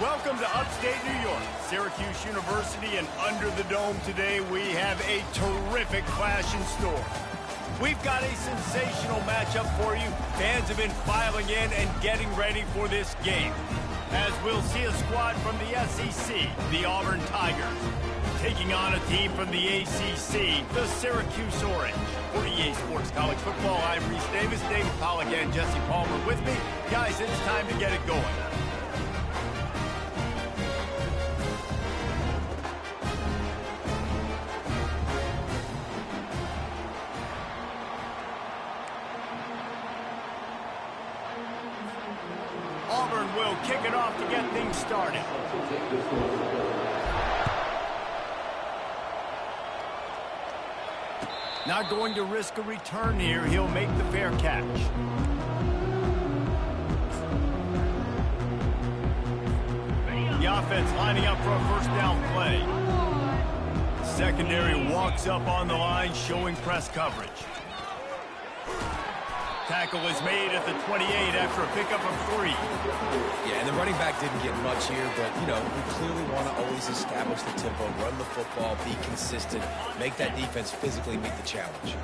Welcome to upstate New York, Syracuse University, and under the dome today we have a terrific clash in store. We've got a sensational matchup for you. Fans have been filing in and getting ready for this game, as we'll see a squad from the SEC, the Auburn Tigers, taking on a team from the ACC, the Syracuse Orange. For EA Sports College Football, I'm Reese Davis, David Pollack, and Jesse Palmer with me. Guys, it's time to get it going. Auburn will kick it off to get things started. Not going to risk a return here. He'll make the fair catch. The offense lining up for a first down play. Secondary walks up on the line, showing press coverage. Tackle is made at the 28 after a pickup of 3. Yeah, and the running back didn't get much here, but, you know, we clearly want to always establish the tempo, run the football, be consistent, make that defense physically meet the challenge.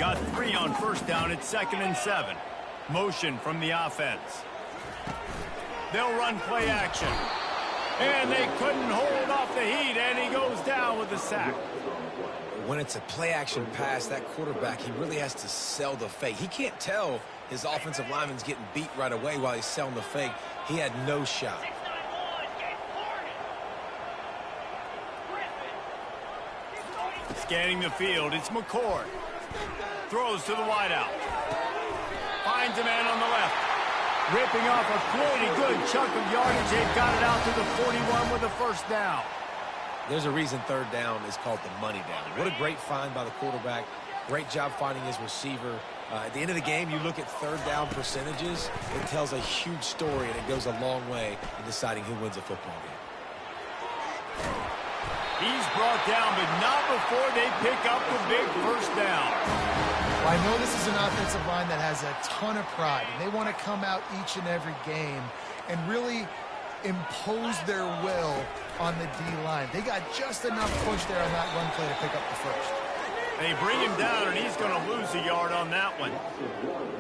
Got 3 on first down. It's 2nd and 7. Motion from the offense. They'll run play action. And they couldn't hold off the heat, and he goes down with a sack. When it's a play-action pass, that quarterback, he really has to sell the fake. He can't tell his offensive lineman's getting beat right away while he's selling the fake. He had no shot. Scanning the field, it's McCord. Throws to the wideout. Finds a man on the left. Ripping off a pretty good chunk of yardage. They've got it out to the 41 with a first down. There's a reason third down is called the money down. What a great find by the quarterback. Great job finding his receiver. At the end of the game, you look at third down percentages. It tells a huge story, and it goes a long way in deciding who wins a football game. He's brought down, but not before they pick up the big first down. Well, I know this is an offensive line that has a ton of pride, and they want to come out each and every game and really impose their will on the D-line. They got just enough push there on that run play to pick up the first. They bring him down, and he's going to lose a yard on that one.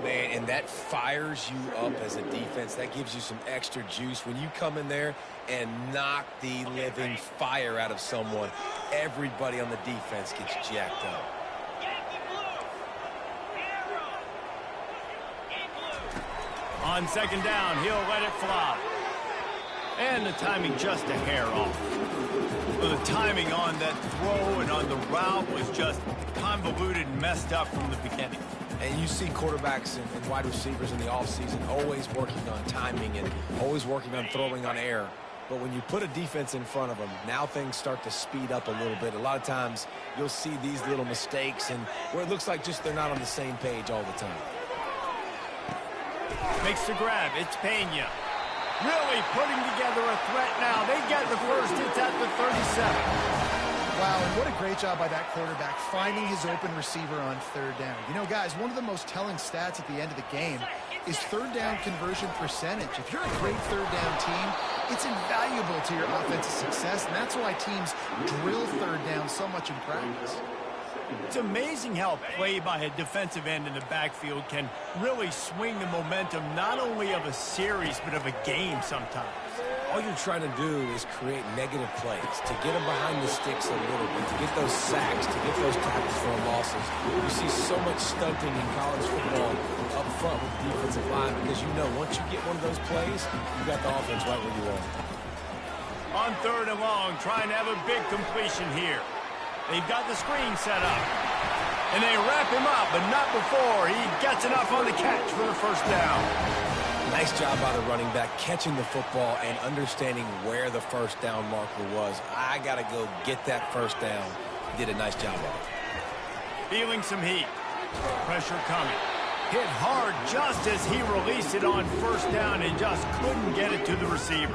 Man, and that fires you up as a defense. That gives you some extra juice. When you come in there and knock the living fire out of someone, everybody on the defense gets jacked up. On second down, he'll let it fly. And the timing just a hair off. Well, the timing on that throw and on the route was just convoluted and messed up from the beginning. And you see quarterbacks and wide receivers in the offseason always working on timing and always working on throwing on air. But when you put a defense in front of them, now things start to speed up a little bit. A lot of times you'll see these little mistakes and where it looks like just they're not on the same page all the time. Makes the grab. It's Pena. Really putting together a threat now. They get the first. It's at the 37. Wow, and what a great job by that quarterback finding his open receiver on third down. You know, guys, one of the most telling stats at the end of the game is third down conversion percentage. If you're a great third down team, it's invaluable to your offensive success, and that's why teams drill third down so much in practice. It's amazing how a play by a defensive end in the backfield can really swing the momentum not only of a series but of a game sometimes. All you're trying to do is create negative plays, to get them behind the sticks a little bit, to get those sacks, to get those tackles for losses. You see so much stunting in college football up front with the defensive line because you know once you get one of those plays, you got the offense right where you are. On third and long, trying to have a big completion here. They've got the screen set up. And they wrap him up, but not before he gets enough on the catch for the first down. Nice job by the running back catching the football and understanding where the first down marker was. I got to go get that first down. He did a nice job of it. Feeling some heat. Pressure coming. Hit hard just as he released it on first down and just couldn't get it to the receiver.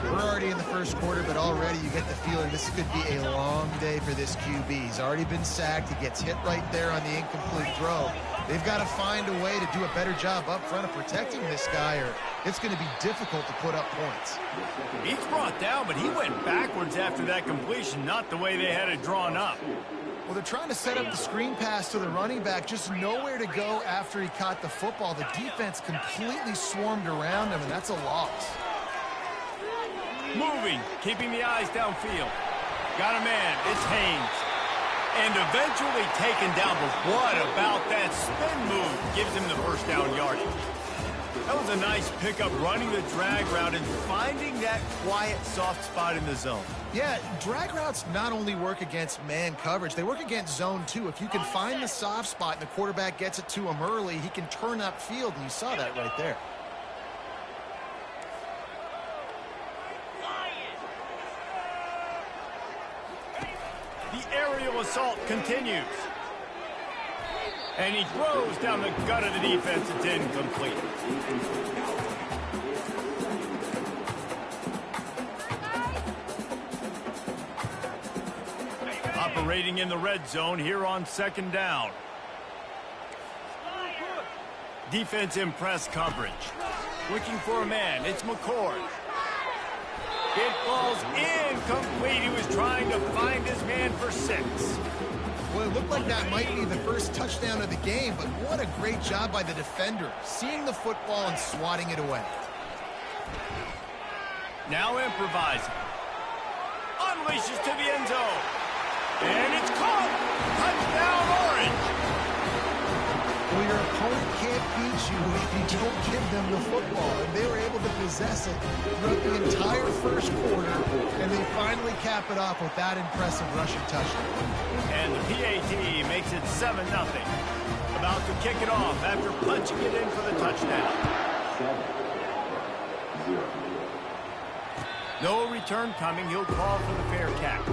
We're already in the first quarter, but already you get the feeling this could be a long day for this QB. He's already been sacked. He gets hit right there on the incomplete throw. They've got to find a way to do a better job up front of protecting this guy, or it's going to be difficult to put up points. He's brought down, but he went backwards after that completion, not the way they had it drawn up. Well, they're trying to set up the screen pass to the running back, just nowhere to go after he caught the football. The defense completely swarmed around him, and that's a loss. Moving, keeping the eyes downfield. Got a man, it's Haynes. And eventually taken down, but what about that spin move? Gives him the first down yardage. That was a nice pickup, running the drag route and finding that quiet, soft spot in the zone. Yeah, drag routes not only work against man coverage, they work against zone too. If you can find the soft spot and the quarterback gets it to him early, he can turn upfield, and you saw that right there. The aerial assault continues. And he throws down the gut of the defense. It's incomplete. Operating in the red zone here on second down. Defense in press coverage. Looking for a man. It's McCord. It falls incomplete. He was trying to find his man for 6. Well, it looked like that might be the first touchdown of the game, but what a great job by the defender, seeing the football and swatting it away. Now improvising. Unleashes to the end zone. And it's caught. Touchdown, Orange. Well, your opponent can't beat you if you don't give them the football. And they were able to possess it throughout the entire first quarter, and they finally cap it off with that impressive rushing touchdown. And the PAT makes it 7-0. About to kick it off after punching it in for the touchdown. No return coming. He'll call for the fair catch.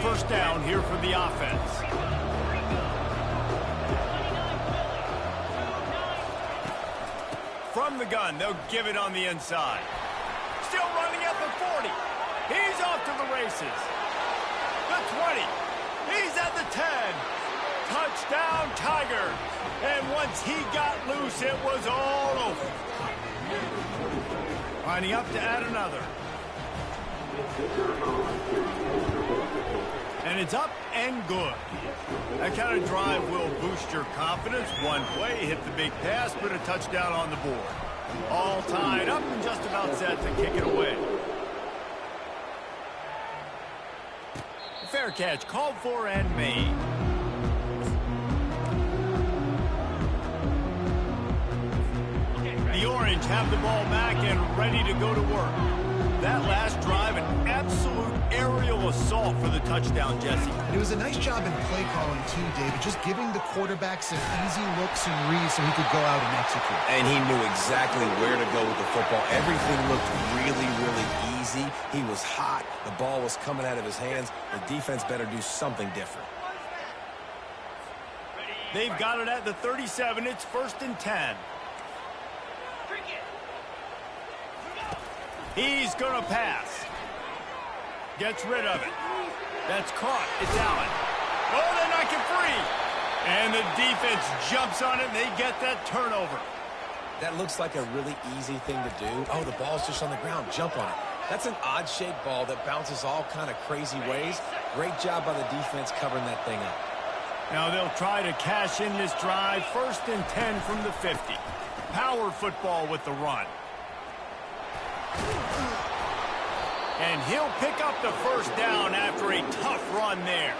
First down here for the offense. From the gun, they'll give it on the inside. Still running at the 40. He's off to the races. The 20. He's at the 10. Touchdown, Tiger. And once he got loose, it was all over. Lining up to add another. And it's up and good. That kind of drive will boost your confidence. One play, hit the big pass, put a touchdown on the board. All tied up and just about set to kick it away. Fair catch called for and made. The Orange have the ball back and ready to go to work. That last drive, an absolute aerial assault for the touchdown, Jesse. And it was a nice job in play calling too, David, just giving the quarterback some easy looks and reads so he could go out and execute. And he knew exactly where to go with the football. Everything looked really, really easy. He was hot. The ball was coming out of his hands. The defense better do something different. They've got it at the 37. It's 1st and 10. He's going to pass. Gets rid of it. That's caught. It's Allen. Oh, they're not get free. And the defense jumps on it, and they get that turnover. That looks like a really easy thing to do. Oh, the ball's just on the ground. Jump on it. That's an odd-shaped ball that bounces all kind of crazy ways. Great job by the defense covering that thing up. Now they'll try to cash in this drive. 1st and 10 from the 50. Power football with the run. And he'll pick up the first down after a tough run there.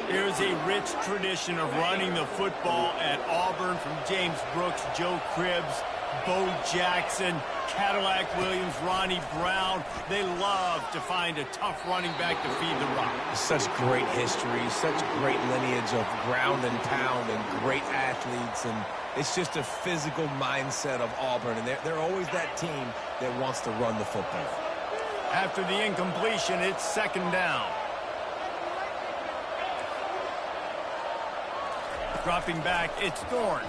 There's a rich tradition of running the football at Auburn from James Brooks, Joe Cribbs, Bo Jackson, Cadillac Williams, Ronnie Brown. They love to find a tough running back to feed the rock. Such great history, such great lineage of ground and pound and great athletes. And It's just a physical mindset of Auburn, and they're always that team that wants to run the football. After the incompletion, it's second down. Dropping back, it's Thorne.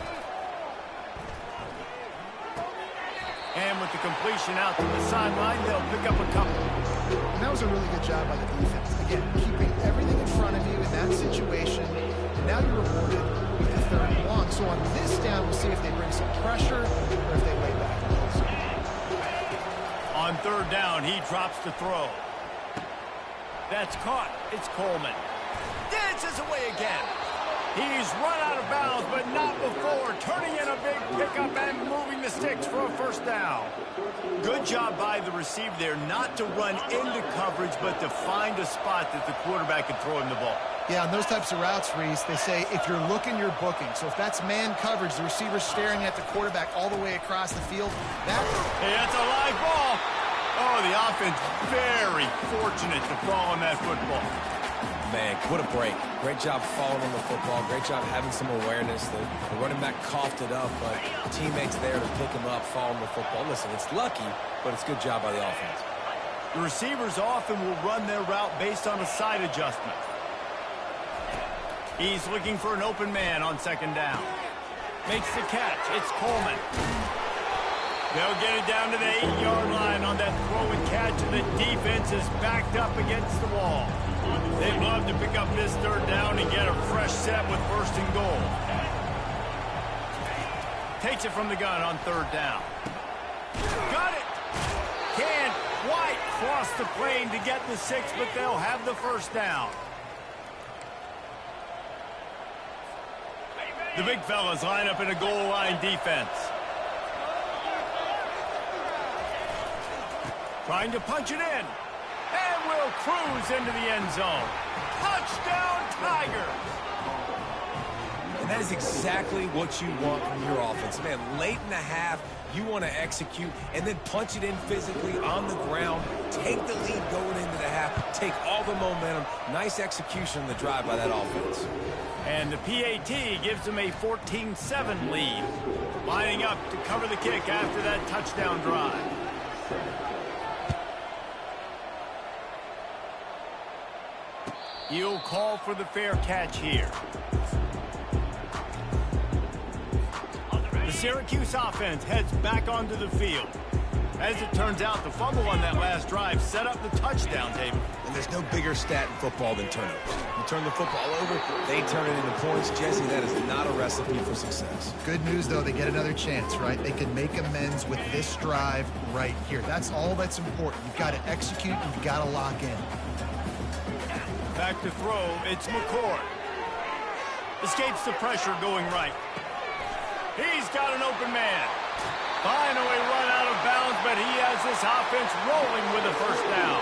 And with the completion out to the sideline, they'll pick up a couple. And that was a really good job by the defense. Again, keeping everything in front of you in that situation. And now you're rewarded with the 3rd and long. So on this down, we'll see if they bring some pressure or if they lay back. On 3rd down, he drops to throw. That's caught. It's Coleman. Dances away again. He's run out of bounds, but not before. Turning in a big pickup and moving the sticks for a 1st down. Good job by the receiver there not to run into coverage, but to find a spot that the quarterback can throw him the ball. Yeah, on those types of routes, Reese, they say if you're looking, you're booking. So if that's man coverage, the receiver's staring at the quarterback all the way across the field, that's a live ball. Oh, the offense very fortunate to fall on that football. Man, what a break. Great job falling on the football. Great job having some awareness. The running back coughed it up, but teammates there to pick him up, fall on the football. Listen, it's lucky, but it's a good job by the offense. The receivers often will run their route based on a side adjustment. He's looking for an open man on 2nd down. Makes the catch. It's Coleman. They'll get it down to the 8-yard line on that throw and catch, and the defense is backed up against the wall. They'd love to pick up this 3rd down and get a fresh set with 1st and goal. Takes it from the gun on 3rd down. Got it! Can't quite cross the plane to get the 6, but they'll have the 1st down. The big fellas line up in a goal line defense. Trying to punch it in. And will cruise into the end zone. Touchdown, Tigers! And that is exactly what you want from your offense. Man, late in the half, you want to execute and then punch it in physically on the ground. Take the lead going into the half. Take all the momentum. Nice execution on the drive by that offense. And the PAT gives them a 14-7 lead. Lining up to cover the kick after that touchdown drive. He'll call for the fair catch here. The Syracuse offense heads back onto the field. As it turns out, the fumble on that last drive set up the touchdown, David. And there's no bigger stat in football than turnovers. You turn the football over, they turn it into points. Jesse, that is not a recipe for success. Good news, though, they get another chance, right? They can make amends with this drive right here. That's all that's important. You've got to execute, and you've got to lock in. Back to throw, it's McCord. Escapes the pressure going right. He's got an open man. Finally run out of bounds, but he has this offense rolling with a 1st down.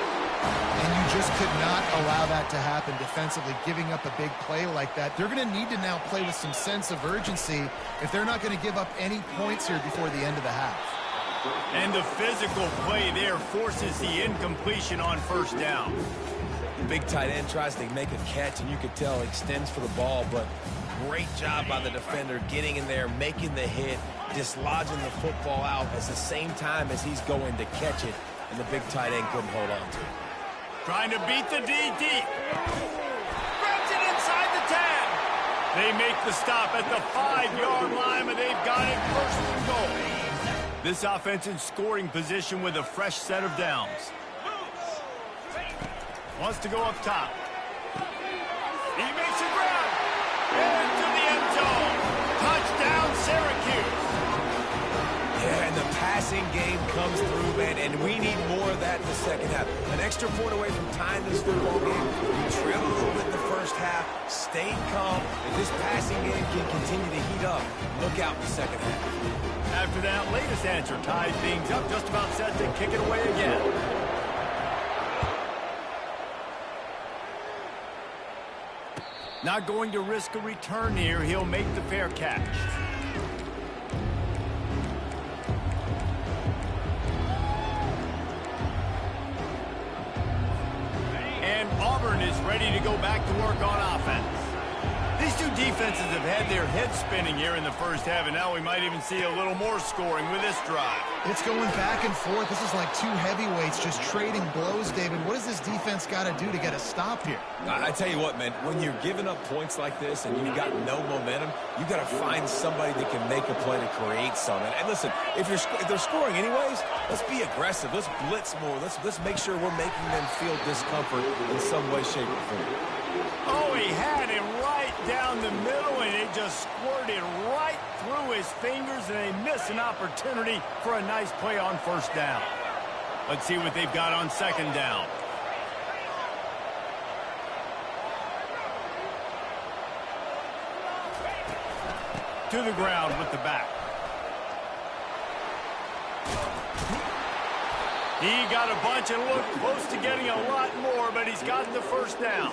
And you just could not allow that to happen defensively, giving up a big play like that. They're going to need to now play with some sense of urgency if they're not going to give up any points here before the end of the half. And the physical play there forces the incompletion on 1st down. The big tight end tries to make a catch, and you could tell extends for the ball, but great job by the defender getting in there, making the hit, dislodging the football out at the same time as he's going to catch it, and the big tight end couldn't hold on to it. Trying to beat the D deep. Grabs it inside the 10. They make the stop at the 5-yard line, but they've got it 1st and goal. This offense in scoring position with a fresh set of downs. Wants to go up top. He makes a grab. Into the end zone. Touchdown, Syracuse. Yeah, and the passing game comes through, man, and we need more of that in the second half. An extra point away from tying this football game. We trailed a little bit in the first half, stayed calm, and this passing game can continue to heat up. Look out in the second half. After that latest answer tied things up, just about set to kick it away again. Not going to risk a return here. He'll make the fair catch. And Auburn is ready to go back to work on offense. The These two defenses have had their heads spinning here in the first half, and now we might even see a little more scoring with this drive. It's going back and forth. This is like two heavyweights just trading blows, David. What does this defense got to do to get a stop here? I tell you what, man, when you're giving up points like this and you've got no momentum, you got to find somebody that can make a play to create something. And listen, if they're scoring anyways, let's be aggressive. Let's blitz more. Let's make sure we're making them feel discomfort in some way, shape, or form. Oh, he had him right down the middle, and it just squirted right through his fingers, and they miss an opportunity for a nice play on first down. Let's see what they've got on second down. To the ground with the back. He got a bunch and looked close to getting a lot more, but he's got the first down.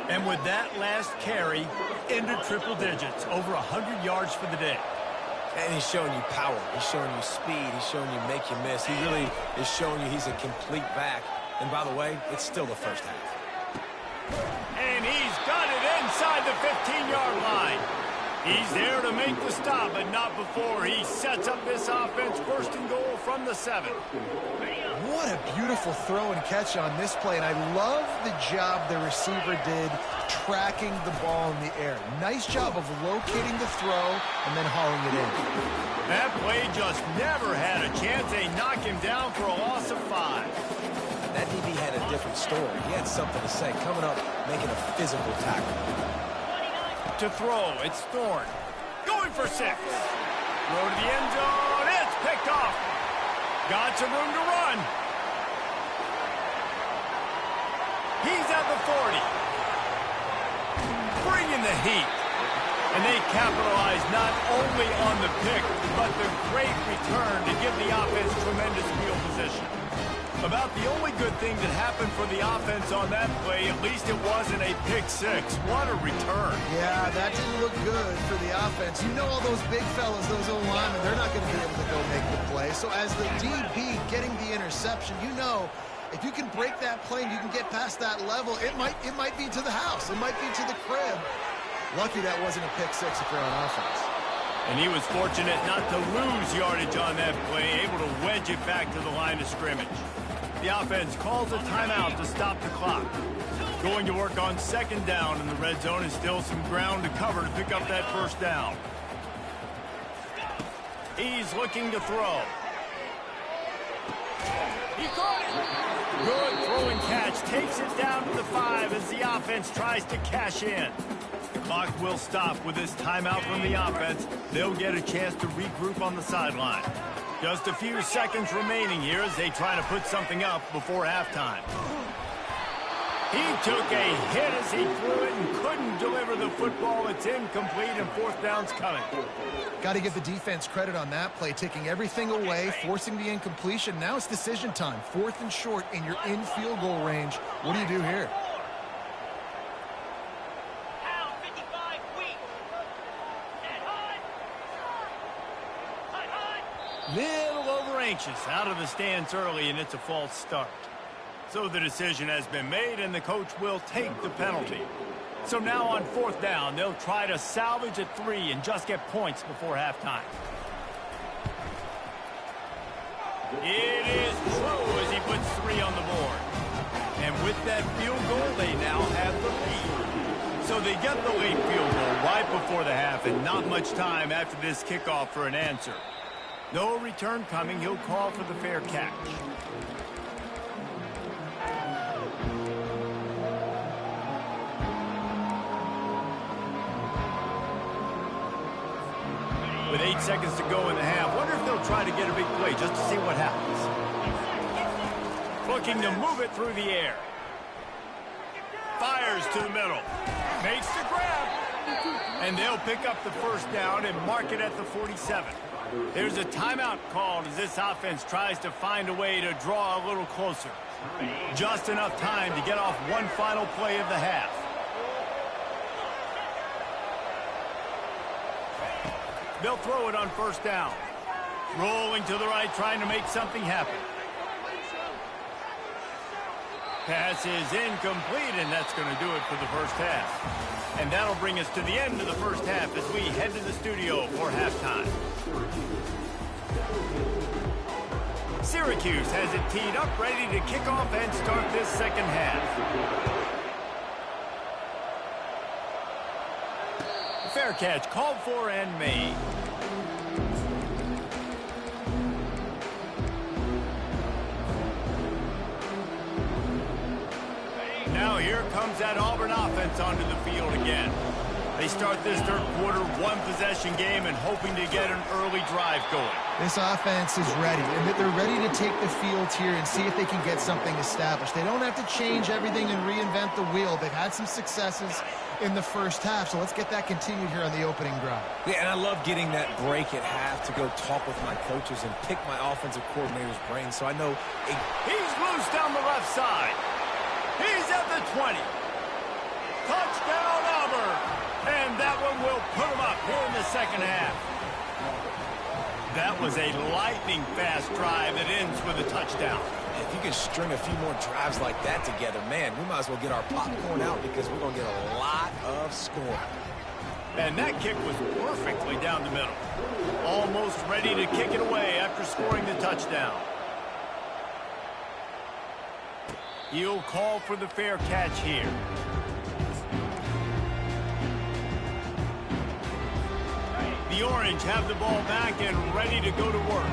And with that last carry, into triple digits, over 100 yards for the day. And he's showing you power. He's showing you speed. He's showing you make you miss. He really is showing you he's a complete back. And by the way, it's still the first half. And he's got it inside the 15-yard line. He's there to make the stop, but not before he sets up this offense first and goal from the 7. What a beautiful throw and catch on this play, and I love the job the receiver did tracking the ball in the air. Nice job of locating the throw and then hauling it in. That play just never had a chance. They knock him down for a loss of 5. That DB had a different story. He had something to say, coming up, making a physical tackle. To throw, it's Thorne. Going for 6. Throw to the end zone. It's picked off. Got some room to run. He's at the 40. Bringing the heat. And they capitalize not only on the pick, but the great return to give the offense tremendous field position. About the only good thing that happened for the offense on that play, at least it wasn't a pick 6. What a return. Yeah, that didn't look good for the offense. You know all those big fellas, those O-linemen, they're not going to be able to go make the play. So as the DB getting the interception, you know if you can break that play and you can get past that level, it might be to the house. It might be to the crib. Lucky that wasn't a pick 6 if you're on offense. And he was fortunate not to lose yardage on that play, able to wedge it back to the line of scrimmage. The offense calls a timeout to stop the clock. Going to work on second down in the red zone, and still some ground to cover to pick up that first down. He's looking to throw. He caught it. Good throw and catch. Takes it down to the 5 as the offense tries to cash in. The clock will stop with this timeout from the offense. They'll get a chance to regroup on the sideline. Just a few seconds remaining here as they try to put something up before halftime. He took a hit as he threw it and couldn't deliver the football. It's incomplete, and fourth down's coming. Got to give the defense credit on that play, taking everything away, forcing the incompletion. Now it's decision time. 4th and short, and you're in field goal range. What do you do here? Little over anxious, out of the stance early, and it's a false start. So the decision has been made, and the coach will take the penalty. So now on 4th down, they'll try to salvage a 3 and just get points before halftime. It is true as he puts 3 on the board. And with that field goal, they now have the lead. So they get the late field goal right before the half, and not much time after this kickoff for an answer. No return coming. He'll call for the fair catch. With 8 seconds to go in the half, wonder if they'll try to get a big play just to see what happens. Looking to move it through the air. Fires to the middle. Makes the grab. And they'll pick up the first down and mark it at the 47. There's a timeout called as this offense tries to find a way to draw a little closer. Just enough time to get off one final play of the half. They'll throw it on first down. Rolling to the right, trying to make something happen. Pass is incomplete, and that's going to do it for the first half. And that'll bring us to the end of the first half as we head to the studio for halftime. Syracuse has it teed up, ready to kick off and start this second half. Fair catch called for and made. Now here comes that Auburn offense onto the field again. They start this third quarter one-possession game and hoping to get an early drive going. This offense is ready, and they're ready to take the field here and see if they can get something established. They don't have to change everything and reinvent the wheel. They've had some successes in the first half, so let's get that continued here on the opening drive. Yeah, and I love getting that break at half to go talk with my coaches and pick my offensive coordinator's brain so I know. He's loose down the left side. He's at the 20. Touchdown, Auburn. And that one will put him up here in the second half. That was a lightning-fast drive that ends with a touchdown. If you can string a few more drives like that together, man, we might as well get our popcorn out because we're going to get a lot of scoring. And that kick was perfectly down the middle. Almost ready to kick it away after scoring the touchdown. He'll call for the fair catch here. The Orange have the ball back and ready to go to work.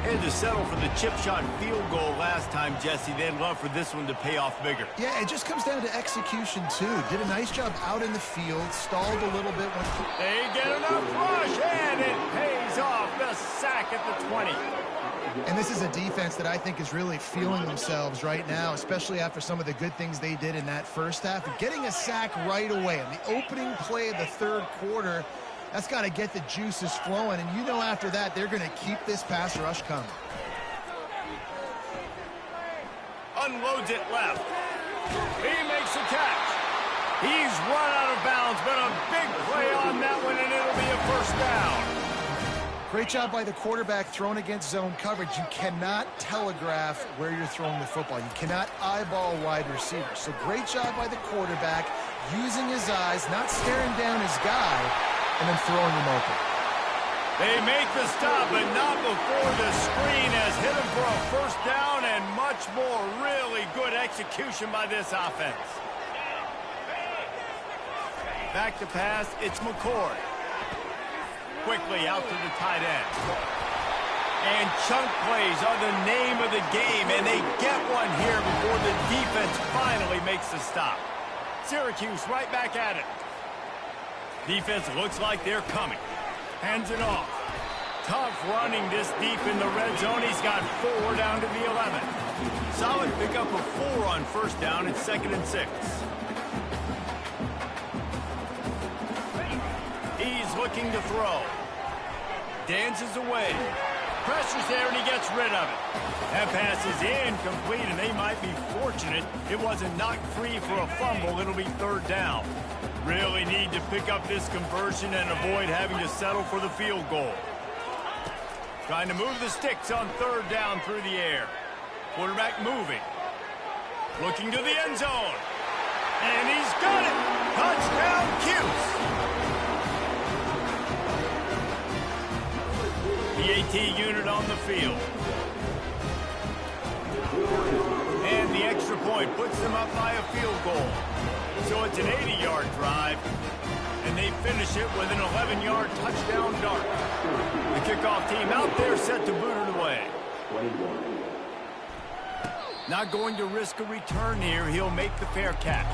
Had to settle for the chip shot field goal last time, Jesse. They'd love for this one to pay off bigger. Yeah, it just comes down to execution, too. Did a nice job out in the field, stalled a little bit. They get enough rush, and it pays off. The sack at the 20. And this is a defense that I think is really feeling themselves right now, especially after some of the good things they did in that first half. Getting a sack right away in the opening play of the third quarter, that's got to get the juices flowing. And you know after that, they're going to keep this pass rush coming. Unloads it left. He makes a catch. He's run out of bounds, but a big play on that one, and it'll be a first down. Great job by the quarterback thrown against zone coverage. You cannot telegraph where you're throwing the football. You cannot eyeball wide receivers. So great job by the quarterback using his eyes, not staring down his guy, and then throwing him open. They make the stop, but not before the screen has hit him for a first down and much more. Really good execution by this offense. Back to pass, it's McCord. Quickly out to the tight end. And chunk plays are the name of the game, and they get one here before the defense finally makes the stop. Syracuse right back at it. Defense looks like they're coming. Hands it off. Tough running this deep in the red zone. He's got 4 down to the 11. Solid pickup of 4 on first down. It's 2nd and 6. He's looking to throw. Dances away. Pressure's there, and he gets rid of it. That pass is incomplete, and they might be fortunate it wasn't knocked free for a fumble. It'll be 3rd down. Really need to pick up this conversion and avoid having to settle for the field goal. Trying to move the sticks on 3rd down through the air. Quarterback moving. Looking to the end zone. And he's got it. Touchdown, Cuse. The AT unit on the field. And the extra point puts them up by a field goal. So it's an 80-yard drive, and they finish it with an 11-yard touchdown dart. The kickoff team out there set to boot it away. Not going to risk a return here. He'll make the fair catch.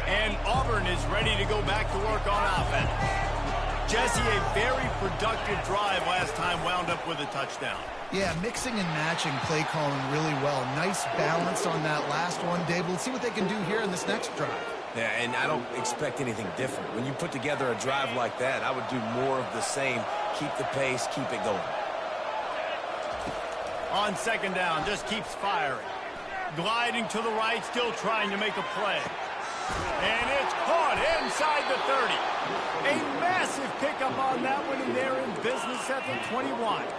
And Auburn is ready to go back to work on offense. Jesse, a very productive drive last time wound up with a touchdown. Yeah, mixing and matching play calling really well. Nice balance on that last one, Dave. Let's see what they can do here in this next drive. Yeah, and I don't expect anything different. When you put together a drive like that, I would do more of the same. Keep the pace, keep it going. On 2nd down, just keeps firing. Gliding to the right, still trying to make a play. And it's caught inside the 30. A massive pickup on that one, and they're in business at the 21.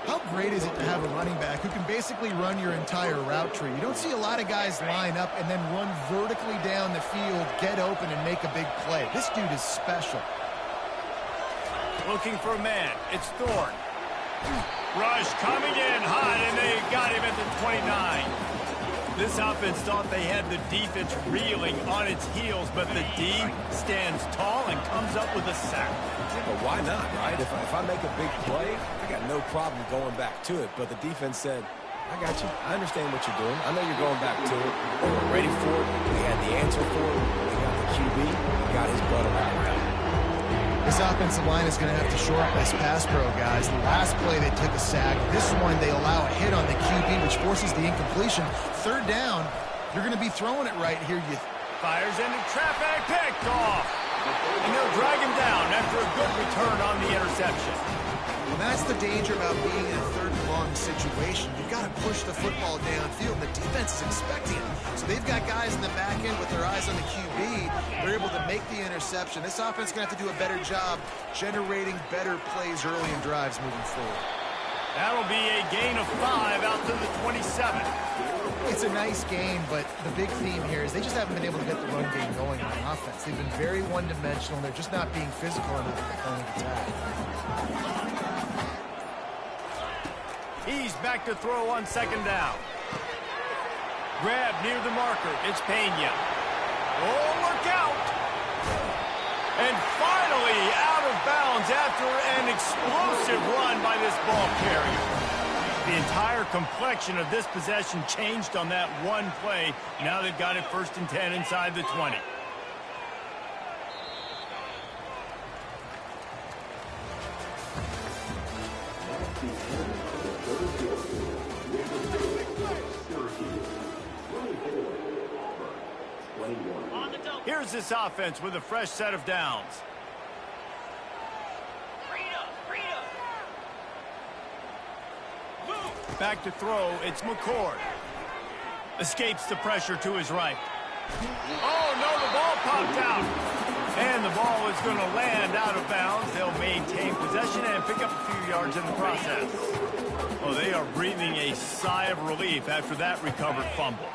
How great is it to have a running back who can basically run your entire route tree? You don't see a lot of guys line up and then run vertically down the field, get open, and make a big play. This dude is special. Looking for a man. It's Thorne. Rush coming in hot, and they got him at the 29. This offense thought they had the defense reeling on its heels, but the D stands tall and comes up with a sack. Yeah, but why not, right? If I make a big play, I got no problem going back to it. But the defense said, I got you. I understand what you're doing. I know you're going back to it. They were ready for it. They had the answer for it. They got the QB. They got his butt around. This offensive line is going to have to shore up this pass pro, guys. The last play they took a sack. This one they allow a hit on the QB, which forces the incompletion. Third down, you're going to be throwing it right here. Fires into traffic, picked off. And they'll drag him down after a good return on the interception. Well, that's the danger about being in a third and long situation. You've got to push the football downfield. The defense is expecting it. So they've got guys in the back end with their eyes on the QB. They're able to make the interception. This offense is going to have to do a better job generating better plays early in drives moving forward. That'll be a gain of 5 out to the 27. It's a nice game, but the big theme here is they just haven't been able to get the run game going on offense. They've been very one-dimensional, and they're just not being physical enough at the point of attack. He's back to throw on second down. Grab near the marker. It's Pena. Oh, look out! And finally out of bounds after an explosive run by this ball carrier. The entire complexion of this possession changed on that one play. Now they've got it 1st and 10 inside the 20. Here's this offense with a fresh set of downs. Back to throw, it's McCord. Escapes the pressure to his right. Oh, no, the ball popped out. And the ball is going to land out of bounds. They'll maintain possession and pick up a few yards in the process. Oh, they are breathing a sigh of relief after that recovered fumble.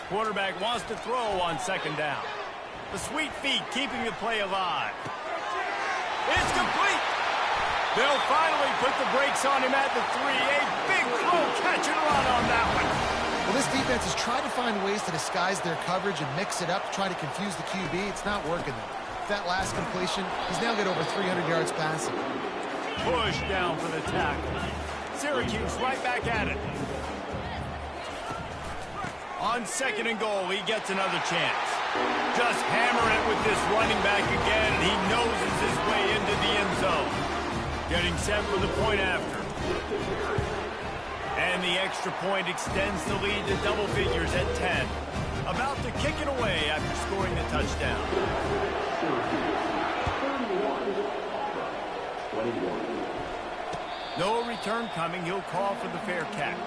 Quarterback wants to throw on second down. The sweet feet keeping the play alive. It's complete. They'll finally put the brakes on him at the 3. A big throw, catch and run on that one. Well, this defense has tried to find ways to disguise their coverage and mix it up to try to confuse the QB. It's not working, though. That last completion, he's now got over 300 yards passing. Push down for the tackle. Syracuse right back at it. On second and goal, he gets another chance. Just hammer it with this running back again, and he noses his way into the end zone. Getting set for the point after. And the extra point extends the lead to double figures at 10. About to kick it away after scoring the touchdown. No return coming. He'll call for the fair catch.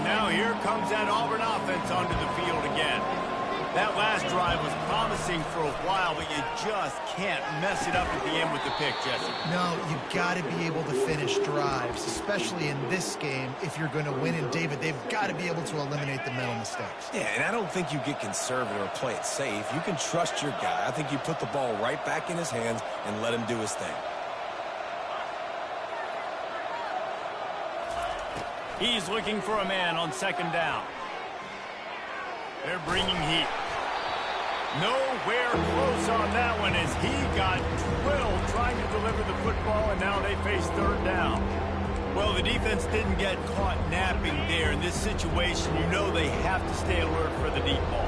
Now here comes that Auburn offense onto the field again. That last drive was promising for a while, but you just can't mess it up at the end with the pick, Jesse. No, you've got to be able to finish drives, especially in this game. If you're going to win, and David, they've got to be able to eliminate the mental mistakes. Yeah, and I don't think you get conservative or play it safe. You can trust your guy. I think you put the ball right back in his hands and let him do his thing. He's looking for a man on second down. They're bringing heat. Nowhere close on that one as he got drilled trying to deliver the football, and now they face third down. Well, the defense didn't get caught napping there. In this situation, you know they have to stay alert for the deep ball.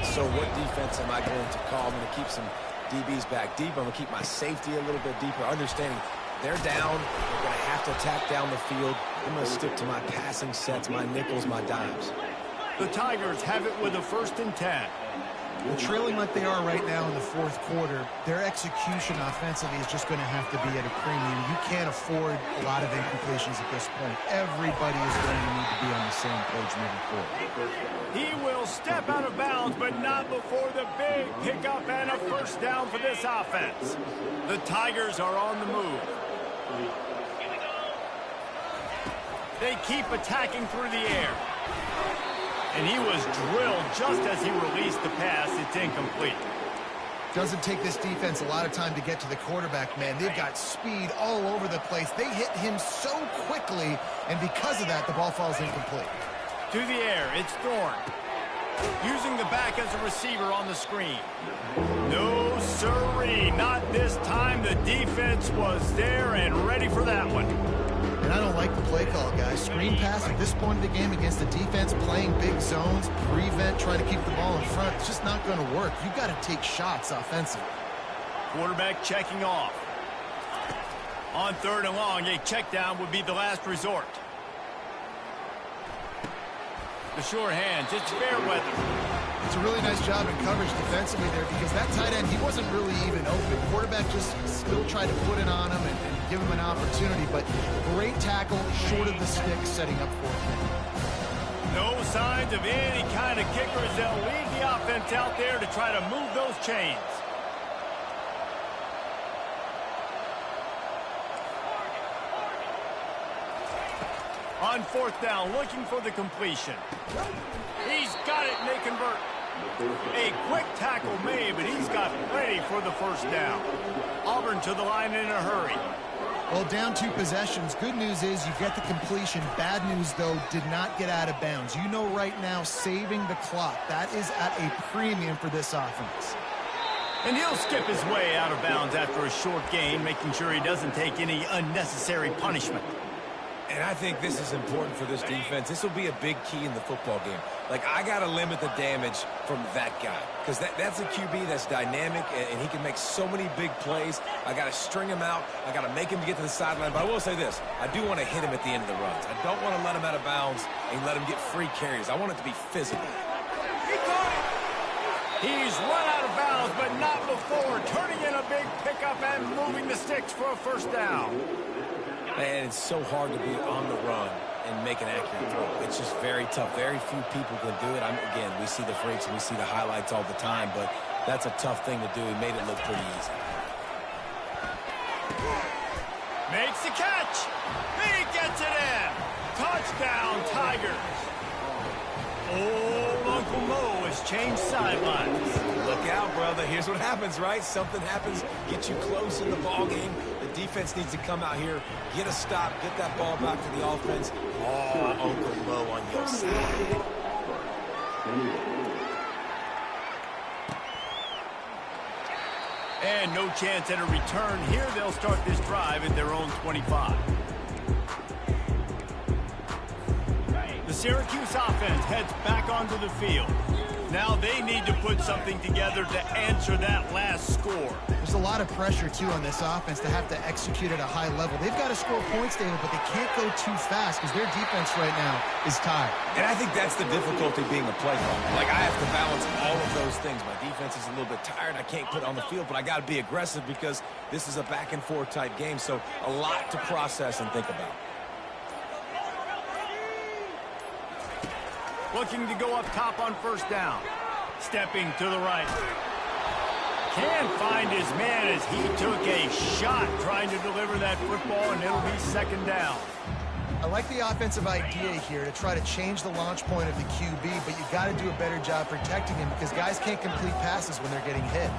So what defense am I going to call? I'm going to keep some DBs back deep. I'm going to keep my safety a little bit deeper, understanding they're down. They're going to have to attack down the field. I'm going to stick to my passing sets, my nickels, my dimes. The Tigers have it with a 1st and 10. Well, trailing like they are right now in the fourth quarter, their execution offensively is just going to have to be at a premium. You can't afford a lot of incompletions at this point. Everybody is going to need to be on the same page moving forward. He will step out of bounds, but not before the big pickup and a first down for this offense. The Tigers are on the move. They keep attacking through the air. And he was drilled just as he released the pass. It's incomplete. Doesn't take this defense a lot of time to get to the quarterback, man. They've got speed all over the place. They hit him so quickly, and because of that, the ball falls incomplete. To the air, it's Thorne. Using the back as a receiver on the screen. No, sirree, not this time. The defense was there and ready for that one. And I don't like the play call, guys. Screen pass at this point of the game against the defense, playing big zones, prevent, trying to keep the ball in front. It's just not going to work. You've got to take shots offensively. Quarterback checking off. On third and long, a check down would be the last resort. The short hands, it's fair weather. It's a really nice job in coverage defensively there because that tight end, he wasn't really even open. Quarterback just still tried to put it on him and give him an opportunity, but great tackle, short of the stick, setting up for him. No signs of any kind of kickers. They'll leave the offense out there to try to move those chains. On fourth down, looking for the completion. He's got it, and they convert. A quick tackle made, but he's got plenty for the first down. Auburn to the line in a hurry. Well, down 2 possessions. Good news is you get the completion. Bad news, though, did not get out of bounds. You know right now, saving the clock. That is at a premium for this offense. And he'll skip his way out of bounds after a short gain, making sure he doesn't take any unnecessary punishment. And I think this is important for this defense. This will be a big key in the football game. Like, I got to limit the damage from that guy because that's a QB that's dynamic, and he can make so many big plays. I got to string him out. I got to make him get to the sideline. But I will say this. I do want to hit him at the end of the runs. I don't want to let him out of bounds and let him get free carries. I want it to be physical. He's run out of bounds, but not before turning in a big pickup and moving the sticks for a first down. Man, it's so hard to be on the run and make an accurate throw. It's just very tough. Very few people can do it. Again, we see the freaks and we see the highlights all the time, but that's a tough thing to do. He made it look pretty easy. Makes the catch. He gets it in. Touchdown, Tigers. Old Uncle Mo has changed sidelines. Look out, brother. Here's what happens, right? Something happens, get you close in the ball game. The defense needs to come out here, get a stop, get that ball back to the offense. Oh, Uncle Mo on your side. And no chance at a return here. They'll start this drive at their own 25. The Syracuse offense heads back onto the field. Now they need to put something together to answer that last score. There's a lot of pressure, too, on this offense to have to execute at a high level. They've got to score points, David, but they can't go too fast because their defense right now is tired. And I think that's the difficulty being a play caller. Like, I have to balance all of those things. My defense is a little bit tired. I can't put it on the field, but I got to be aggressive because this is a back-and-forth type game, so a lot to process and think about. Looking to go up top on first down. Stepping to the right. Can't find his man as he took a shot trying to deliver that football, and it'll be second down. I like the offensive idea here to try to change the launch point of the QB, but you got to do a better job protecting him because guys can't complete passes when they're getting hit.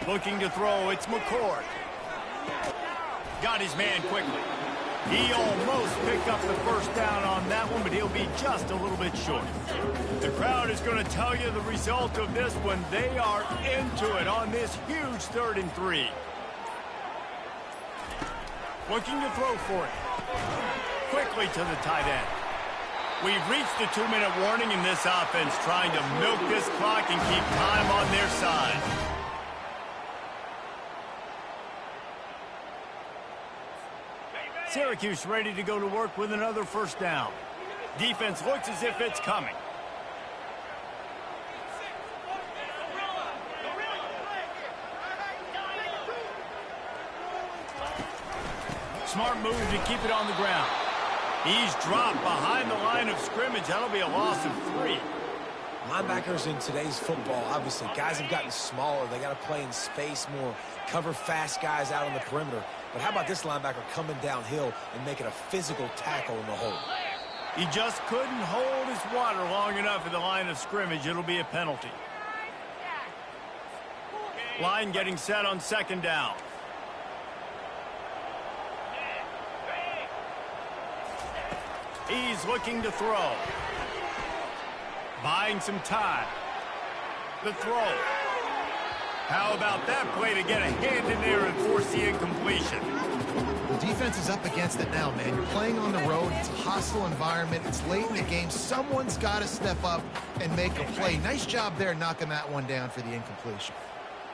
Looking to throw, it's McCord. Got his man quickly. He almost picked up the first down on that one, but he'll be just a little bit short. The crowd is going to tell you the result of this one. They are into it on this huge 3rd and 3. Looking to throw for it. Quickly to the tight end. We've reached the 2-minute warning in this offense, trying to milk this clock and keep time on their side. Syracuse ready to go to work with another first down. Defense looks as if it's coming. Smart move to keep it on the ground. He's dropped behind the line of scrimmage. That'll be a loss of 3. Linebackers in today's football, obviously, guys have gotten smaller. They got to play in space more, cover fast guys out on the perimeter. But how about this linebacker coming downhill and making a physical tackle in the hole? He just couldn't hold his water long enough at the line of scrimmage. It'll be a penalty. Line getting set on second down. He's looking to throw. Buying some time. The throw. How about that play to get a hand in there and force the incompletion? The defense is up against it now, man. You're playing on the road. It's a hostile environment. It's late in the game. Someone's got to step up and make a play. Nice job there knocking that one down for the incompletion.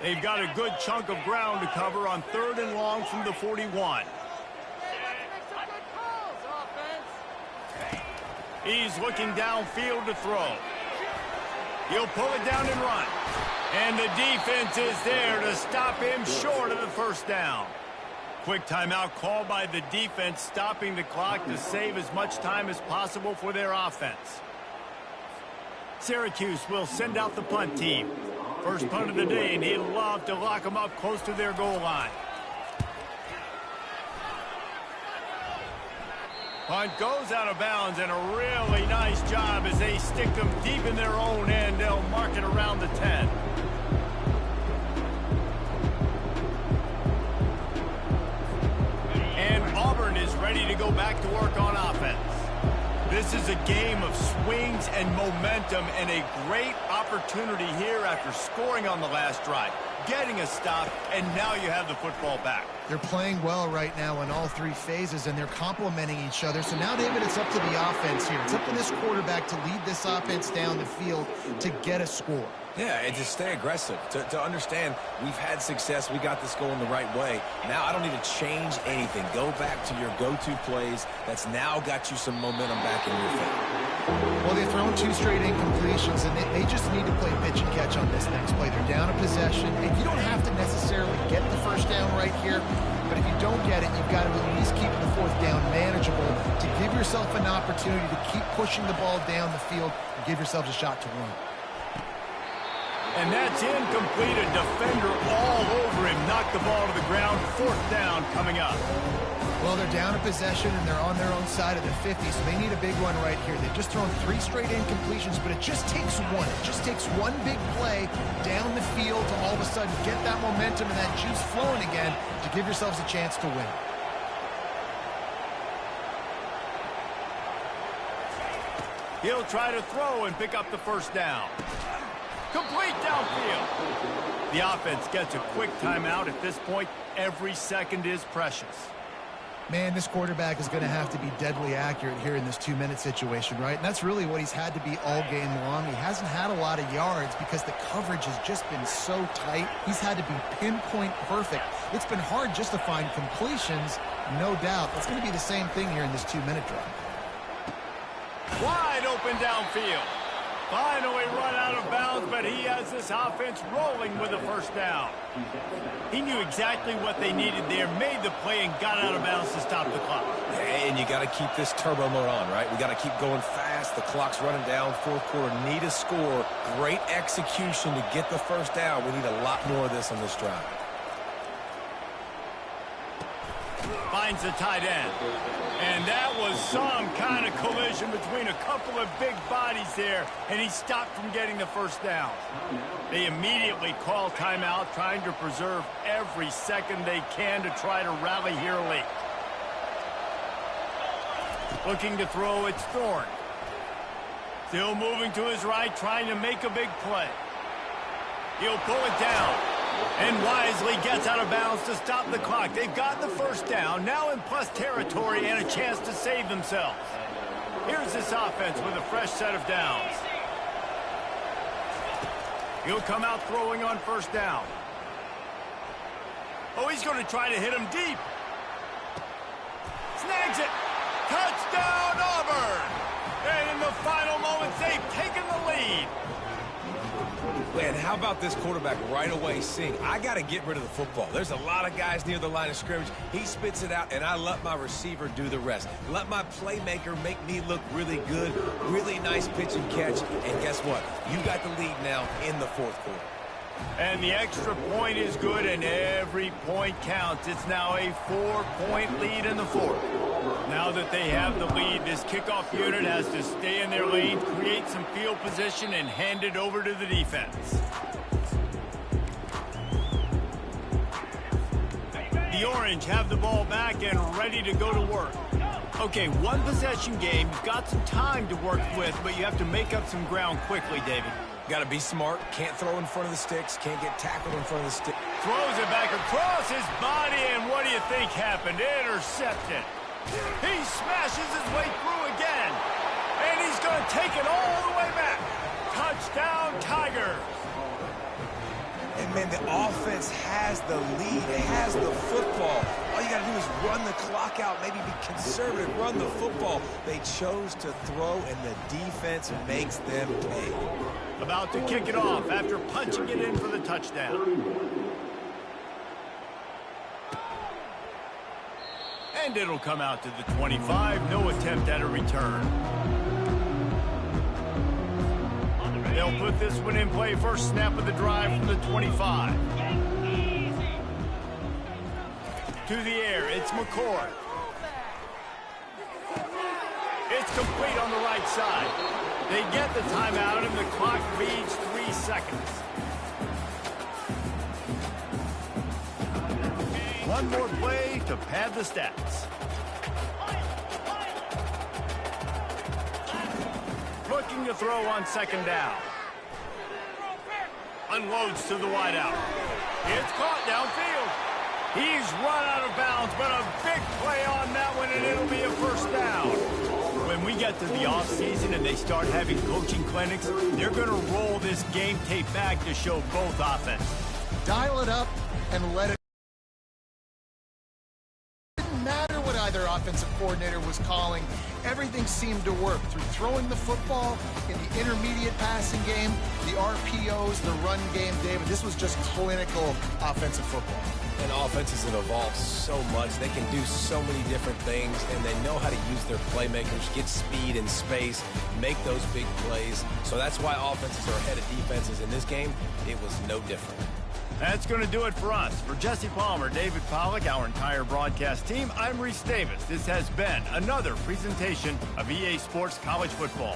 They've got a good chunk of ground to cover on 3rd and long from the 41. He's looking downfield to throw. He'll pull it down and run. And the defense is there to stop him short of the first down. Quick timeout called by the defense, stopping the clock to save as much time as possible for their offense. Syracuse will send out the punt team. First punt of the day, and he'd love to lock them up close to their goal line. Punt goes out of bounds, and a really nice job as they stick them deep in their own end. They'll mark it around the 10. And Auburn is ready to go back to work on offense. This is a game of swings and momentum, and a great opportunity here after scoring on the last drive, getting a stop, and now you have the football back. They're playing well right now in all 3 phases, and they're complementing each other. So now, David, it's up to the offense here. It's up to this quarterback to lead this offense down the field to get a score. Yeah, and just stay aggressive. To understand we've had success, we got this going the right way. Now I don't need to change anything. Go back to your go-to plays. That's now got you some momentum back in your favor. Well, they've thrown 2 straight incompletions, and they just need to play pitch and catch on this next play. They're down a possession, and you don't have to necessarily get the first down right here, but if you don't get it, you've got to at least keep the 4th down manageable to give yourself an opportunity to keep pushing the ball down the field and give yourselves a shot to win. And that's incomplete. A defender all over him. Knocked the ball to the ground. 4th down coming up. Well, they're down a possession, and they're on their own side of the 50, so they need a big one right here. They've just thrown 3 straight incompletions, but it just takes one. It just takes one big play down the field to all of a sudden get that momentum and that juice flowing again to give yourselves a chance to win. He'll try to throw and pick up the first down. Complete downfield. The offense gets a quick timeout. At this point, every second is precious. Man, this quarterback is going to have to be deadly accurate here in this 2-minute situation, right? And that's really what he's had to be all game long. He hasn't had a lot of yards because the coverage has just been so tight. He's had to be pinpoint perfect. It's been hard just to find completions, no doubt. That's going to be the same thing here in this 2-minute drive. Wide open downfield. Finally run out of bounds, but he has this offense rolling with a first down. He knew exactly what they needed there, made the play, and got out of bounds to stop the clock. And you got to keep this turbo mode on, right? We got to keep going fast. The clock's running down. 4th quarter, need a score. Great execution to get the first down. We need a lot more of this on this drive. Finds the tight end. And that was some kind of collision between a couple of big bodies there, and he stopped from getting the first down. They immediately call timeout, trying to preserve every second they can to try to rally here late. Looking to throw, it's Thorne. Still moving to his right, trying to make a big play. He'll pull it down. And wisely gets out of bounds to stop the clock. They've got the first down, now in plus territory and a chance to save themselves. Here's this offense with a fresh set of downs. He'll come out throwing on first down. Oh, he's going to try to hit him deep. Snap! bags it. Touchdown, Auburn. And in the final moments, they've taken the lead. Man, how about this quarterback right away seeing, I got to get rid of the football. There's a lot of guys near the line of scrimmage. He spits it out, and I let my receiver do the rest. Let my playmaker make me look really good, really nice pitch and catch. And guess what? You got the lead now in the fourth quarter. And the extra point is good, and every point counts. It's now a 4-point lead in the fourth. Now that they have the lead, this kickoff unit has to stay in their lane, create some field position, and hand it over to the defense. The Orange have the ball back and ready to go to work. Okay, one possession game. You've got some time to work with, but you have to make up some ground quickly, David. Got to be smart. Can't throw in front of the sticks. Can't get tackled in front of the stick. Throws it back across his body, and what do you think happened? Intercepted. He smashes his way through again, and he's going to take it all the way back. Touchdown, Tigers. And, man, the offense has the lead. It has the football. All you got to do is run the clock out, maybe be conservative, run the football. They chose to throw, and the defense makes them pay. About to kick it off after punching it in for the touchdown. And it'll come out to the 25. No attempt at a return. They'll put this one in play. First snap of the drive from the 25. To the air, it's McCoy. It's complete on the right side. They get the timeout, and the clock reads 3 seconds. One more play to pad the stats. Looking to throw on second down. Unloads to the wideout. It's caught downfield. He's run out of bounds, but a big play on that one, and it'll be a first down. When we get to the offseason and they start having coaching clinics, they're going to roll this game tape back to show both offenses. Dial it up and let it. Matter what either offensive coordinator was calling, everything seemed to work through throwing the football in the intermediate passing game, the RPOs, the run game. David, this was just clinical offensive football. And offenses have evolved so much. They can do so many different things, and they know how to use their playmakers, get speed and space, make those big plays. So that's why offenses are ahead of defenses. In this game, it was no different. That's going to do it for us. For Jesse Palmer, David Pollack, our entire broadcast team, I'm Reese Davis. This has been another presentation of EA Sports College Football.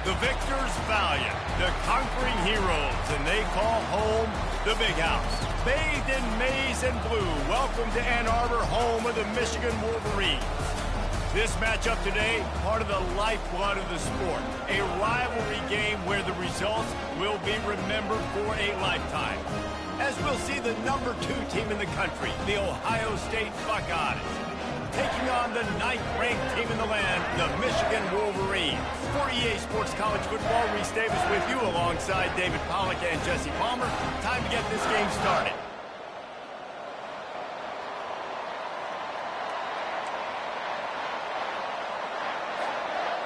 The victors valiant, the conquering heroes, and they call home the Big House. Bathed in maize and blue, welcome to Ann Arbor, home of the Michigan Wolverines. This matchup today, part of the lifeblood of the sport. A rivalry game where the results will be remembered for a lifetime. As we'll see the #2 team in the country, the Ohio State Buckeyes, taking on the 9th-ranked team in the land, the Michigan Wolverines. For EA Sports College Football, Reese Davis with you alongside David Pollack and Jesse Palmer. Time to get this game started.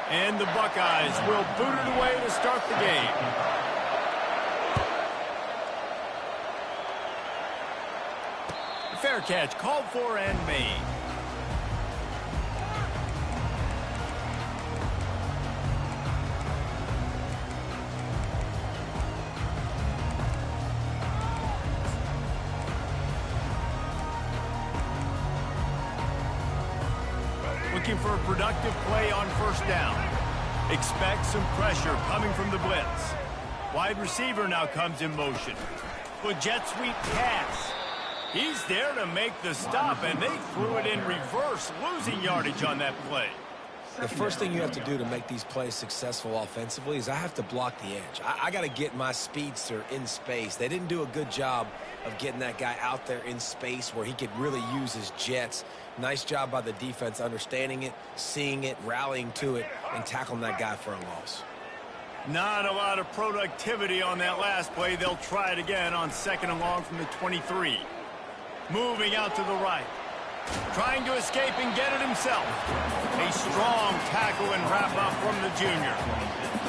And the Buckeyes will boot it away to start the game. Fair catch called for and made. Looking for a productive play on first down. Expect some pressure coming from the blitz. Wide receiver now comes in motion. With jet sweep pass. He's there to make the stop, and they threw it in reverse, losing yardage on that play. The first thing you have to do to make these plays successful offensively is I have to block the edge. I got to get my speedster in space. They didn't do a good job of getting that guy out there in space where he could really use his jets. Nice job by the defense understanding it, seeing it, rallying to it, and tackling that guy for a loss. Not a lot of productivity on that last play. They'll try it again on 2nd and long from the 23. Moving out to the right. Trying to escape and get it himself. A strong tackle and wrap-up from the junior.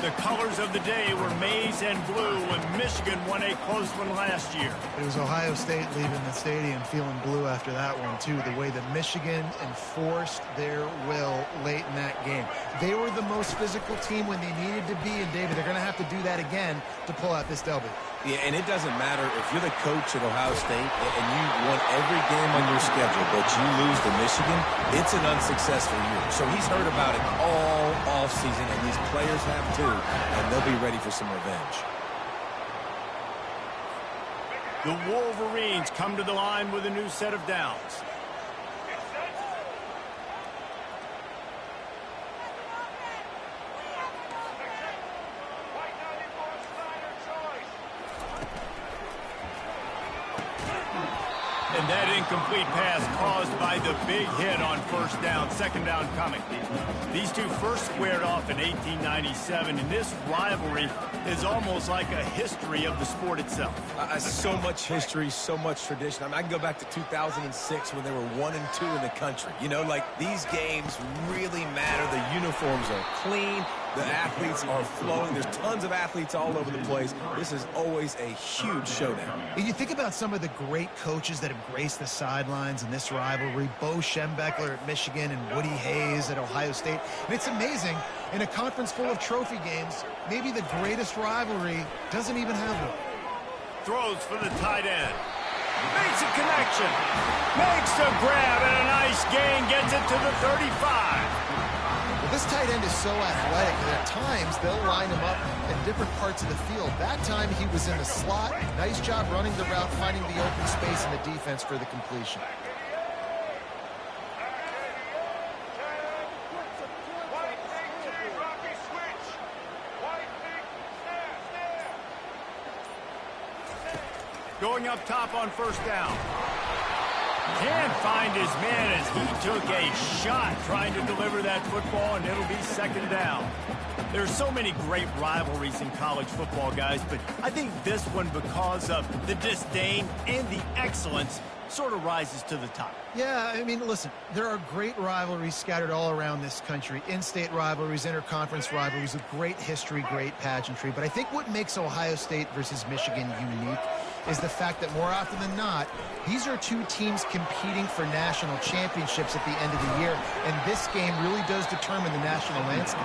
The colors of the day were maize and blue when Michigan won a close one last year. It was Ohio State leaving the stadium feeling blue after that one, too. The way that Michigan enforced their will late in that game. They were the most physical team when they needed to be, and David, they're going to have to do that again to pull out this W. Yeah, and it doesn't matter if you're the coach at Ohio State and you won every game on your schedule, but you lose to Michigan, it's an unsuccessful year. So he's heard about it all offseason, and these players have too, and they'll be ready for some revenge. The Wolverines come to the line with a new set of downs. And that incomplete pass caused by the big hit on first down, 2nd down coming. These two first squared off in 1897, and this rivalry is almost like a history of the sport itself. So much history, so much tradition. I mean, I can go back to 2006 when they were 1-2 in the country. You know, like, these games really matter. The uniforms are clean. The athletes are flowing. There's tons of athletes all over the place. This is always a huge showdown. You think about some of the great coaches that have graced the sidelines in this rivalry. Bo Schembechler at Michigan and Woody Hayes at Ohio State. And it's amazing, in a conference full of trophy games, maybe the greatest rivalry doesn't even have one. Throws for the tight end. Makes a connection. Makes a grab and a nice gain. Gets it to the 35. Well, this tight end is so athletic that at times they'll line him up in different parts of the field. That time he was in the slot. Nice job running the route, finding the open space in the defense for the completion. Going up top on first down. Can't find his man as he took a shot trying to deliver that football, and it'll be 2nd down. There's so many great rivalries in college football, guys, but I think this one, because of the disdain and the excellence, sort of rises to the top. Yeah, I mean, listen, there are great rivalries scattered all around this country. In-state rivalries, interconference rivalries with great history, great pageantry. But I think what makes Ohio State versus Michigan unique is the fact that more often than not, these are two teams competing for national championships at the end of the year, and this game really does determine the national landscape.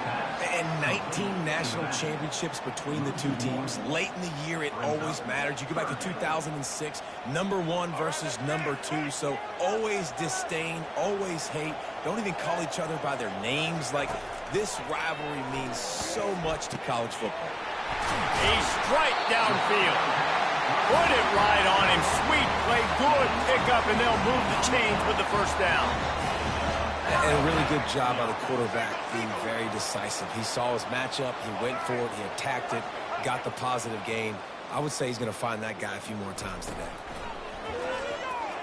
And 19 national championships between the two teams. Late in the year, it always mattered. You go back to 2006, #1 versus #2, so always disdain, always hate. Don't even call each other by their names. Like, this rivalry means so much to college football. A strike downfield. Put it right on him. Sweet play, good pickup, and they'll move the chains with the first down. And a really good job by the quarterback being very decisive. He saw his matchup, he went for it, he attacked it, got the positive gain. I would say he's going to find that guy a few more times today.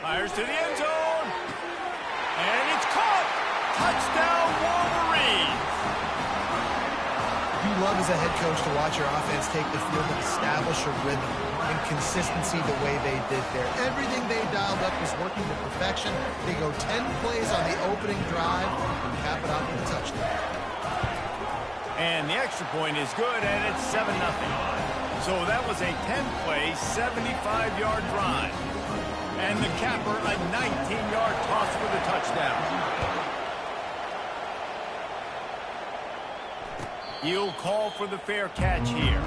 Fires to the end zone. And it's caught. Touchdown, Wolverines! You love as a head coach to watch your offense take the field and establish a rhythm and consistency the way they did there. Everything they dialed up was working to perfection. They go 10 plays on the opening drive and cap it off with a touchdown. And the extra point is good, and it's 7-0. So that was a 10-play, 75-yard drive. And the capper, a 19-yard toss for the touchdown. He'll call for the fair catch here.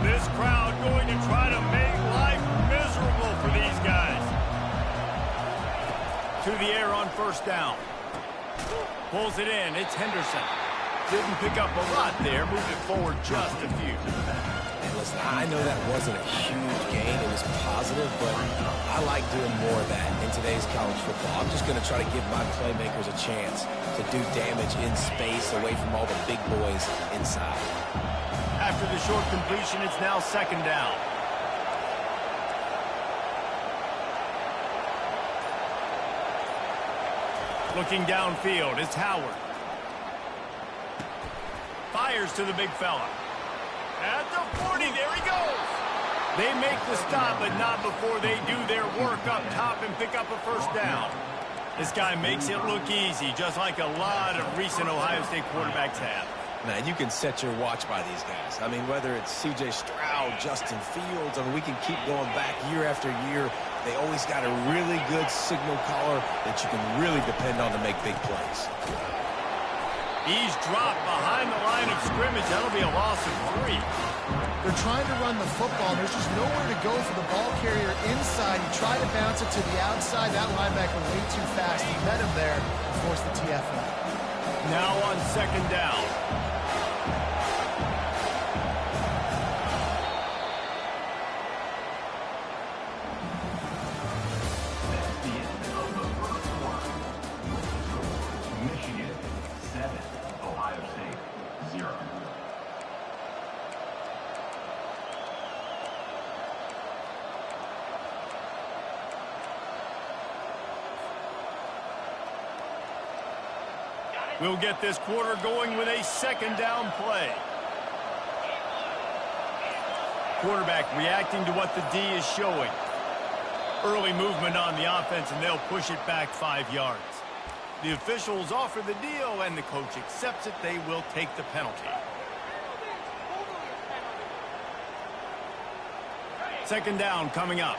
This crowd going to try to make life miserable for these guys. To the air on first down. Pulls it in. It's Henderson. Didn't pick up a lot there. Moved it forward just a few. And listen, I know that wasn't a huge gain. It was positive, but I like doing more of that in today's college football. I'm just going to try to give my playmakers a chance to do damage in space away from all the big boys inside. After the short completion, it's now second down. Looking downfield, it's Howard. Fires to the big fella. At the 40, there he goes. They make the stop, but not before they do their work up top and pick up a first down. This guy makes it look easy, just like a lot of recent Ohio State quarterbacks have. Now, you can set your watch by these guys. I mean, whether it's C.J. Stroud, Justin Fields, I mean, we can keep going back year after year. They always got a really good signal caller that you can really depend on to make big plays. He's dropped behind the line of scrimmage. That'll be a loss of 3. They're trying to run the football. There's just nowhere to go for the ball carrier inside. He tried to bounce it to the outside. That linebacker way too fast. He met him there and forced the TFL. Now on second down. Michigan 7, Ohio State 0. We'll get this quarter going with a second down play. Quarterback reacting to what the D is showing. Early movement on the offense, and they'll push it back 5 yards. The officials offer the deal, and the coach accepts it. They will take the penalty. Second down coming up.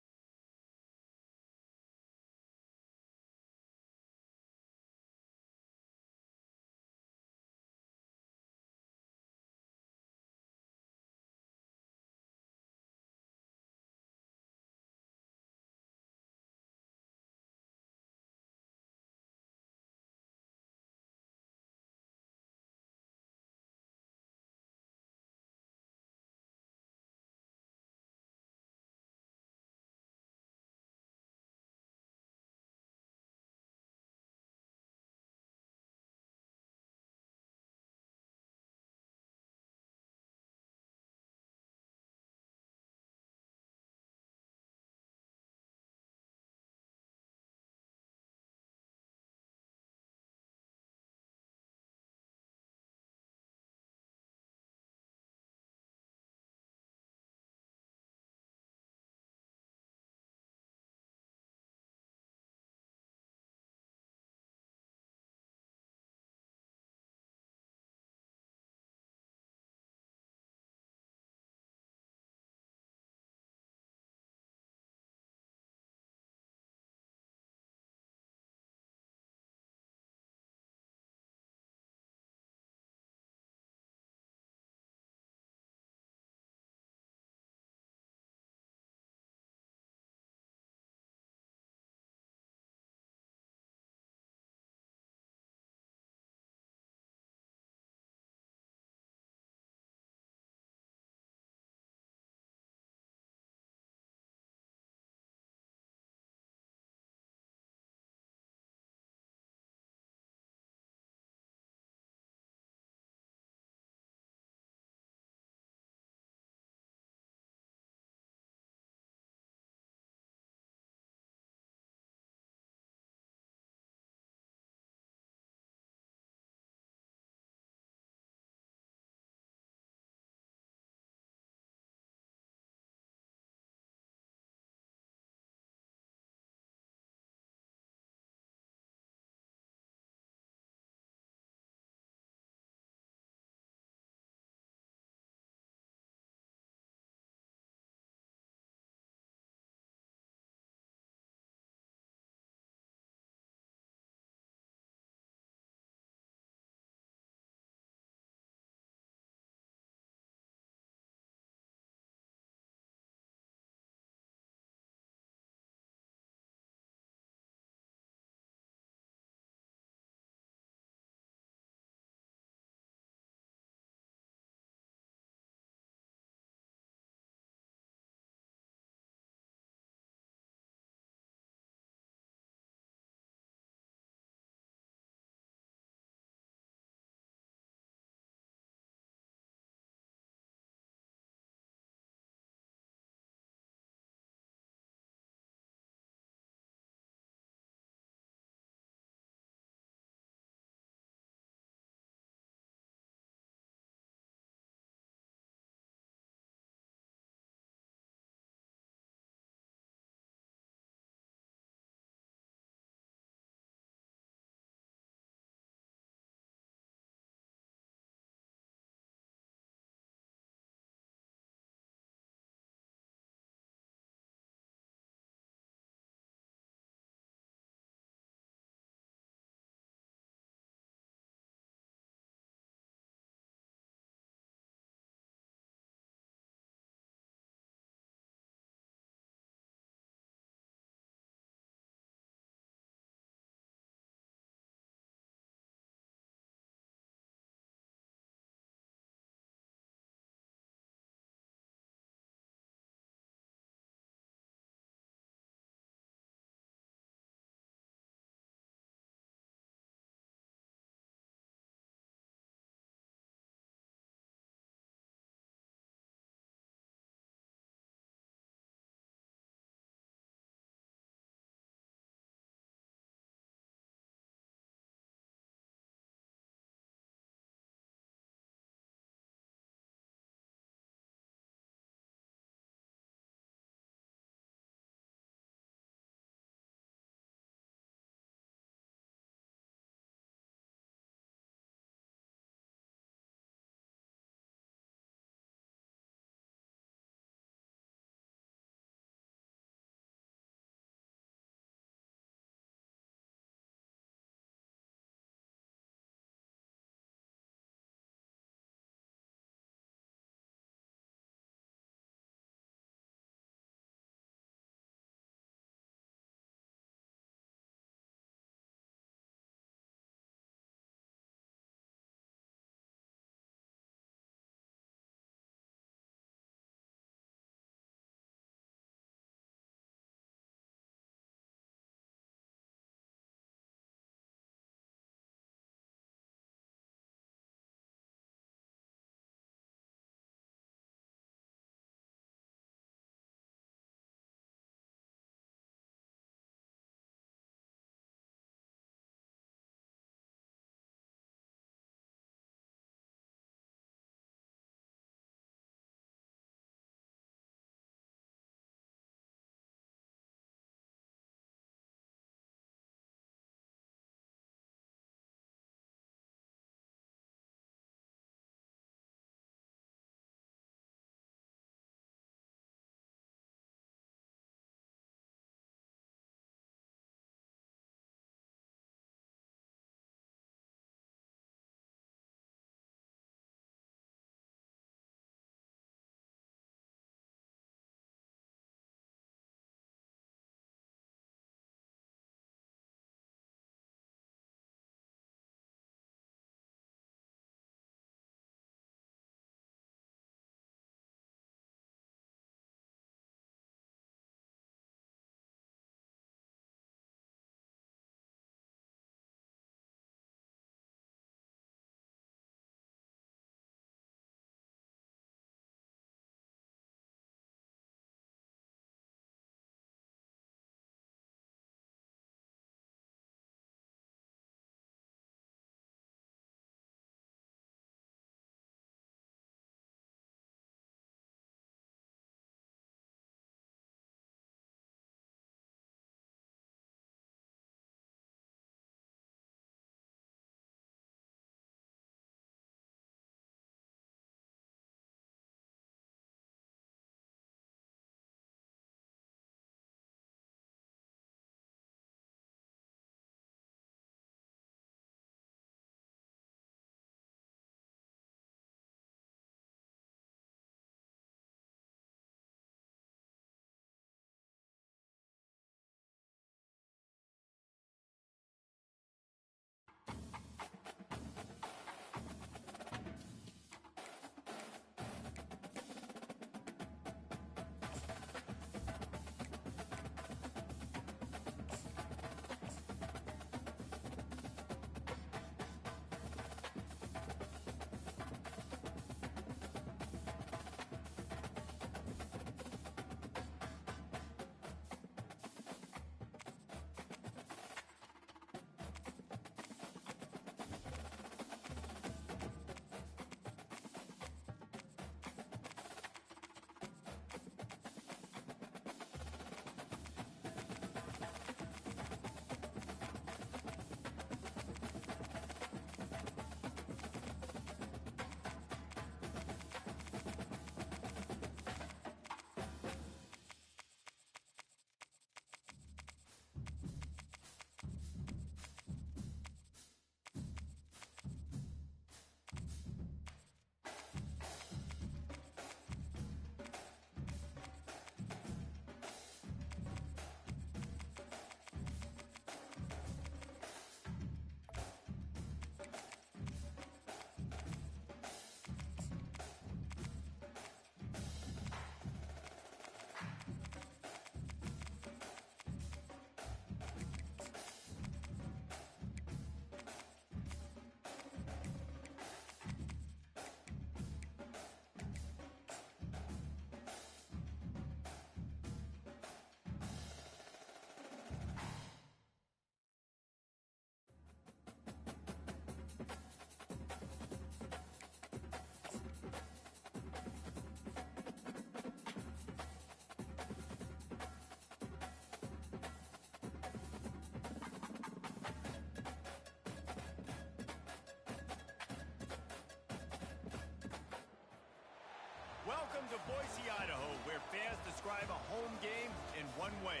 Boise, Idaho, where fans describe a home game in one way.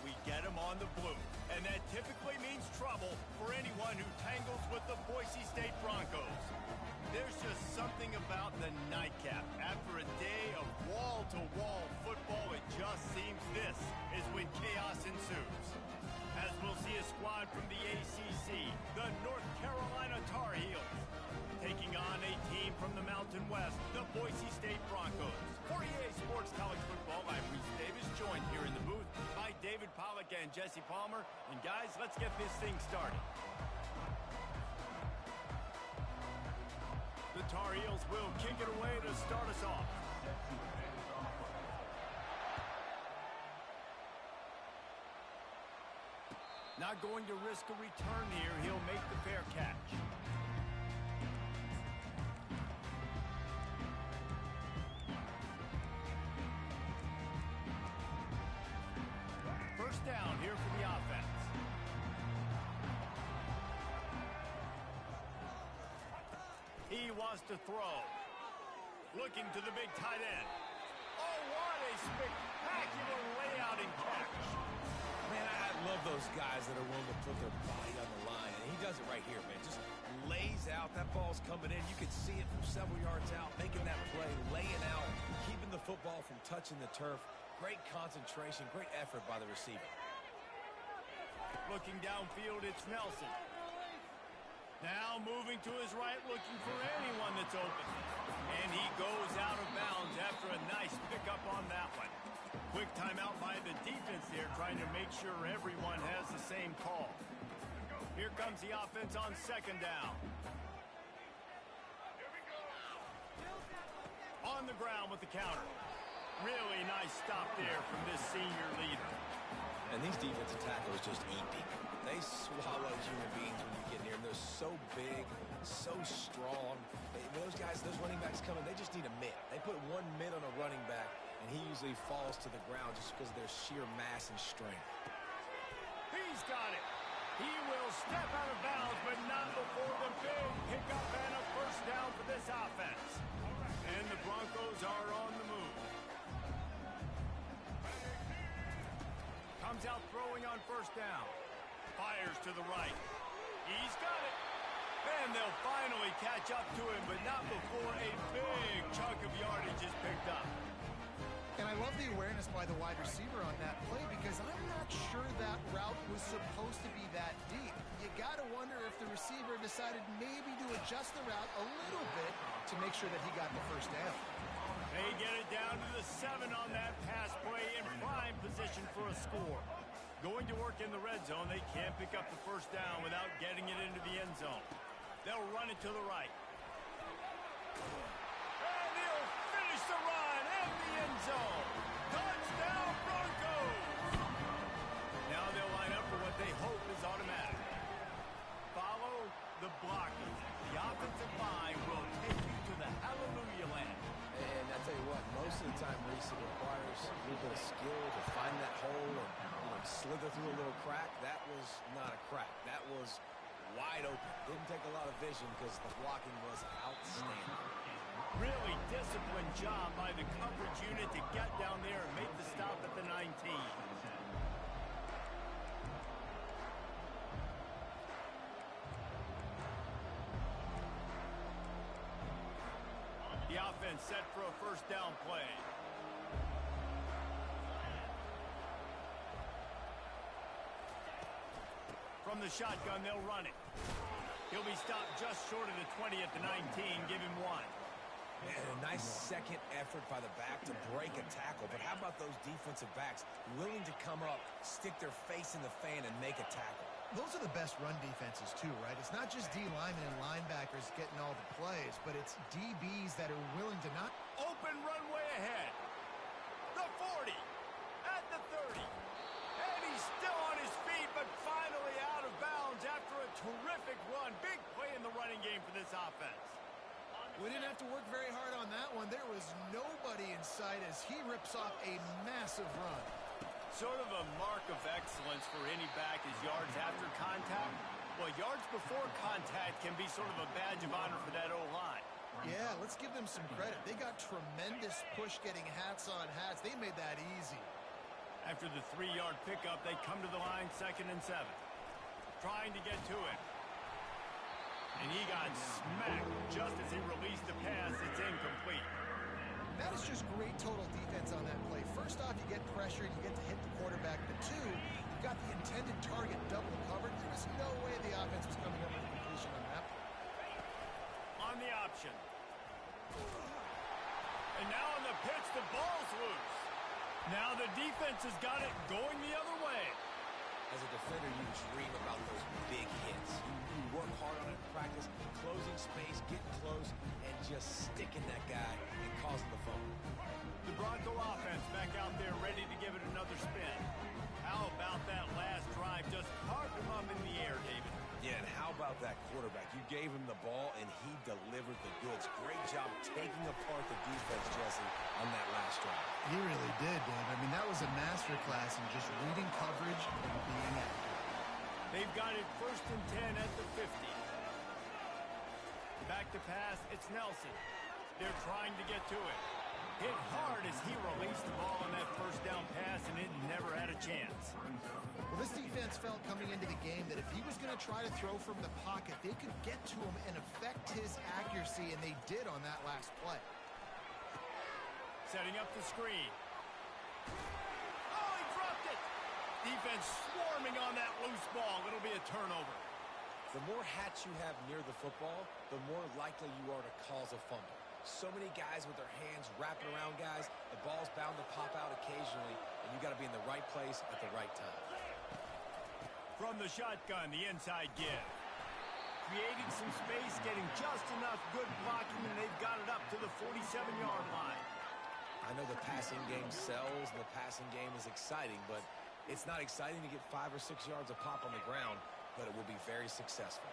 We get them on the blue, and that typically means trouble for anyone who tangles with the Boise State Broncos. There's just something about the nightcap. After a day of wall-to-wall football, it just seems this is when chaos ensues. As we'll see a squad from the ACC, the North Carolina Tar Heels, taking on a team from the Mountain West, the Boise State Broncos. For EA Sports College Football, I'm Reese Davis, joined here in the booth by David Pollack and Jesse Palmer. And guys, let's get this thing started. The Tar Heels will kick it away to start us off. Not going to risk a return here. He'll make the fair catch. First down here for the offense. He wants to throw. Looking to the big tight end. Oh, what a spectacular layout and catch. Man, I love those guys that are willing to put their body on the line. And he does it right here, man. Just lays out. That ball's coming in. You can see it from several yards out, making that play, laying out, keeping the football from touching the turf. Great concentration, great effort by the receiver. Looking downfield, it's Nelson. Now moving to his right, looking for anyone that's open. And he goes out of bounds after a nice pickup on that one. Quick timeout by the defense there, trying to make sure everyone has the same call. Here comes the offense on second down. On the ground with the counter. Really nice stop there from this senior leader. And these defensive tackles just eat people. They swallow human beings when you get near them. They're so big, so strong. Those guys, those running backs coming, they just need a mitt. They put one mitt on a running back, and he usually falls to the ground just because of their sheer mass and strength. He's got it. He will step out of bounds, but not before the big pickup and a first down for this offense. And the Broncos are on the move. Comes out throwing on first down. Fires to the right. He's got it. And they'll finally catch up to him, but not before a big chunk of yardage is picked up. And I love the awareness by the wide receiver on that play because I'm not sure that route was supposed to be that deep. You got to wonder if the receiver decided maybe to adjust the route a little bit to make sure that he got the first down. They get it down to the 7 on that pass play in prime position for a score. Going to work in the red zone, they can't pick up the first down without getting it into the end zone. They'll run it to the right. And he'll finish the run in the end zone. Touchdown, Broncos! Now they'll line up for what they hope is automatic. Follow the blocking. The offensive line will take you to the hallelujah land. And I tell you what, most of the time, Reese, it requires a little bit of skill to find that hole and slither through a little crack. That was not a crack. That was wide open. Didn't take a lot of vision because the blocking was outstanding. Really disciplined job by the coverage unit to get down there and make the stop at the 19. The offense set for a first down play. From the shotgun, they'll run it. He'll be stopped just short of the 20 at the 19. Give him 1. And a nice second effort by the back to break a tackle. But how about those defensive backs willing to come up, stick their face in the fan, and make a tackle? Those are the best run defenses, too, right? It's not just D linemen and linebackers getting all the plays, but it's DBs that are willing to not... Open runway ahead. The 40. At the 30. And he's still on his feet, but finally out of bounds after a terrific run. Big play in the running game for this offense. We didn't have to work very hard on that one. There was nobody in sight as he rips off a massive run. Sort of a mark of excellence for any back is yards after contact. Well, yards before contact can be sort of a badge of honor for that O-line. Yeah, let's give them some credit. They got tremendous push getting hats on hats. They made that easy. After the 3-yard pickup, they come to the line 2nd and 7. Trying to get to it. And he got smacked just as he released the pass. It's incomplete. That is just great total defense on that play. First off, you get pressure and you get to hit the quarterback. But two, you've got the intended target double covered. There was no way the offense was coming up with a completion on that play. On the option. And now on the pitch, the ball's loose. Now the defense has got it going the other way. As a defender, you dream about those big hits. You work hard on it in practice, closing space, getting close, and just sticking that guy and causing the fumble. The Bronco offense back out there ready to give it another spin. How about that last drive? Just carved him up in the air, David. Yeah, and how about that quarterback? You gave him the ball, and he delivered the goods. Great job taking apart the defense, Jesse, on that last drive. He really did, Dave. I mean, that was a masterclass in just reading coverage and being accurate. They've got it 1st and 10 at the 50. Back to pass, it's Nelson. They're trying to get to it. Hit hard as he released the ball on that 1st down pass, and it never had a chance. Well, this defense felt coming into the game that if he was going to try to throw from the pocket, they could get to him and affect his accuracy, and they did on that last play. Setting up the screen. Oh, he dropped it! Defense swarming on that loose ball. It'll be a turnover. The more hats you have near the football, the more likely you are to cause a fumble. So many guys with their hands wrapping around guys. The ball's bound to pop out occasionally, and you got to be in the right place at the right time. From the shotgun, the inside give. Creating some space, getting just enough good blocking, and they've got it up to the 47-yard line. I know the passing game sells, and the passing game is exciting, but it's not exciting to get 5 or 6 yards of pop on the ground, but it will be very successful.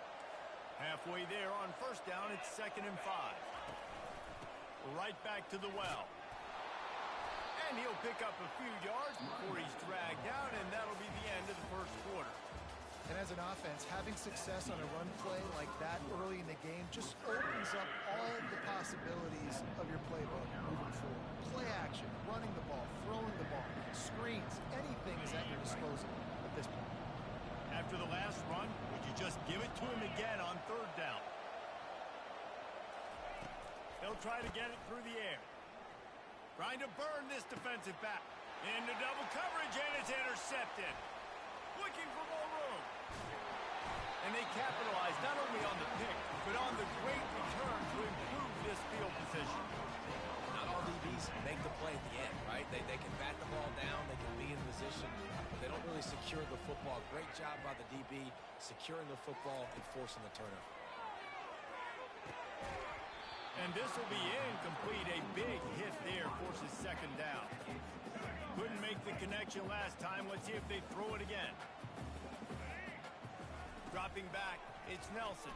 Halfway there on 1st down, it's 2nd and 5. Right back to the well. And he'll pick up a few yards before he's dragged down, and that'll be the end of the 1st quarter. And as an offense, having success on a run play like that early in the game just opens up all the possibilities of your playbook moving forward. Play action, running the ball, throwing the ball, screens, anything is at your disposal at this point. After the last run, would you just give it to him again on 3rd down? They'll try to get it through the air. Trying to burn this defensive back. Into double coverage, and it's intercepted. Looking for more room. And they capitalize not only on the pick, but on the great return to improve this field position. Not all DBs make the play at the end, right? They can bat the ball down, they can be in position, but they don't really secure the football. Great job by the DB securing the football and forcing the turnover. And this will be incomplete. A big hit there forces 2nd down. Couldn't make the connection last time. Let's see if they throw it again. Dropping back, it's Nelson.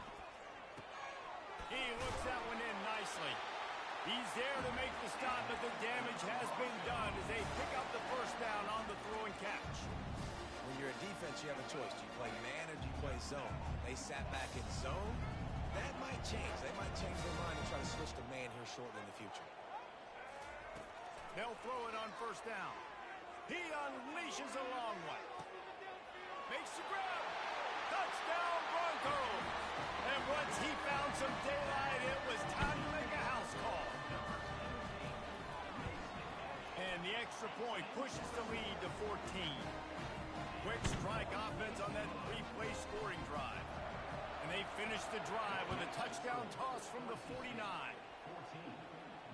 He looks that one in nicely. He's there to make the stop, but the damage has been done as they pick up the 1st down on the throw and catch. When you're a defense, you have a choice. Do you play man or do you play zone? They sat back in zone. That might change. They might change their mind and try to switch to man here shortly in the future. They'll throw it on 1st down. He unleashes a long one. Makes the grab. Touchdown, Broncos. And once he found some daylight, it was time to make a house call. And the extra point pushes the lead to 14. Quick strike offense on that 3-play scoring drive. And they finish the drive with a touchdown toss from the 49. 14,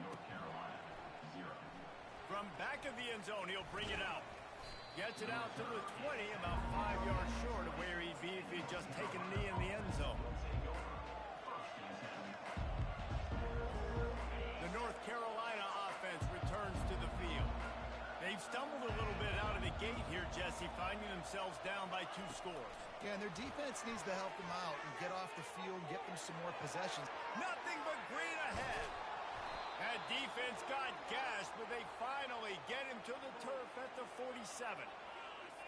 North Carolina, 0. From back of the end zone, he'll bring it out. Gets it out to the 20, about 5 yards short of where he'd be if he'd just taken a knee in the end zone. The North Carolina offense returns to the field. They've stumbled a little bit out of the gate here, Jesse, finding themselves down by 2 scores. Yeah, and their defense needs to help them out and get off the field, get them some more possessions. Nothing but green ahead. That defense got gashed, but they finally get him to the turf at the 47.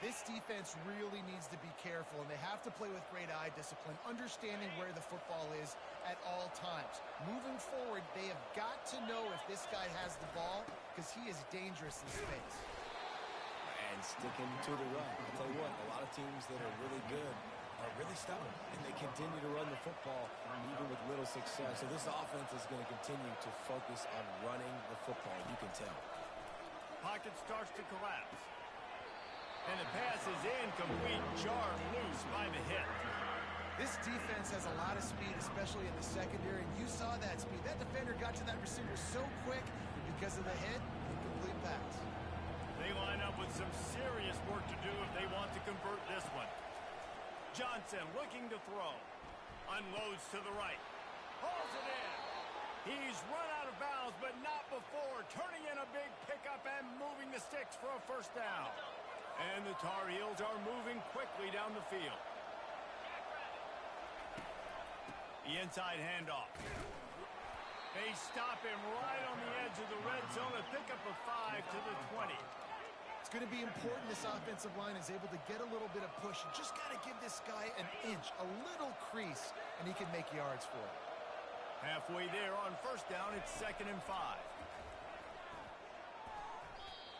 This defense really needs to be careful, and they have to play with great eye discipline, understanding where the football is at all times. Moving forward, they have got to know if this guy has the ball, because he is dangerous in space. And sticking to the run. I'll tell you what, a lot of teams that are really good are really stubborn, and they continue to run the football even with little success. So this offense is going to continue to focus on running the football, you can tell. Pocket starts to collapse. And the pass is incomplete, jarred loose by the hit. This defense has a lot of speed, especially in the secondary, and you saw that speed. That defender got to that receiver so quick, and because of the hit, incomplete pass. They line up with some serious work to do if they want to convert this one. Johnson looking to throw. Unloads to the right. Hauls it in. He's run out of bounds, but not before. Turning in a big pickup and moving the sticks for a first down. And the Tar Heels are moving quickly down the field. The inside handoff. They stop him right on the edge of the red zone. A pickup of 5 to the 20. It's going to be important this offensive line is able to get a little bit of push. You just got to give this guy an inch, a little crease, and he can make yards for it. Halfway there on first down, it's 2nd and 5.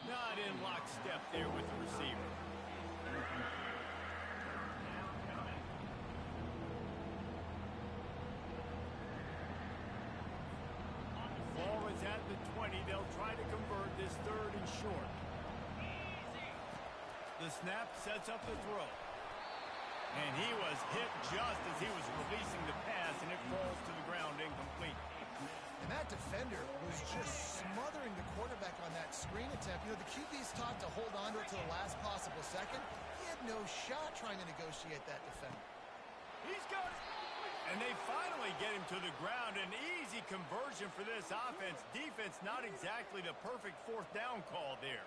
Not in lockstep there with the receiver. Ball is at the 20. They'll try to convert this 3rd and short. The snap sets up the throw. And he was hit just as he was releasing the pass, and it falls to the ground incomplete. And that defender was just smothering the quarterback on that screen attempt. You know, the QB's taught to hold on to it to the last possible second. He had no shot trying to negotiate that defender. He's got it. And they finally get him to the ground. An easy conversion for this offense. Defense, not exactly the perfect 4th down call there.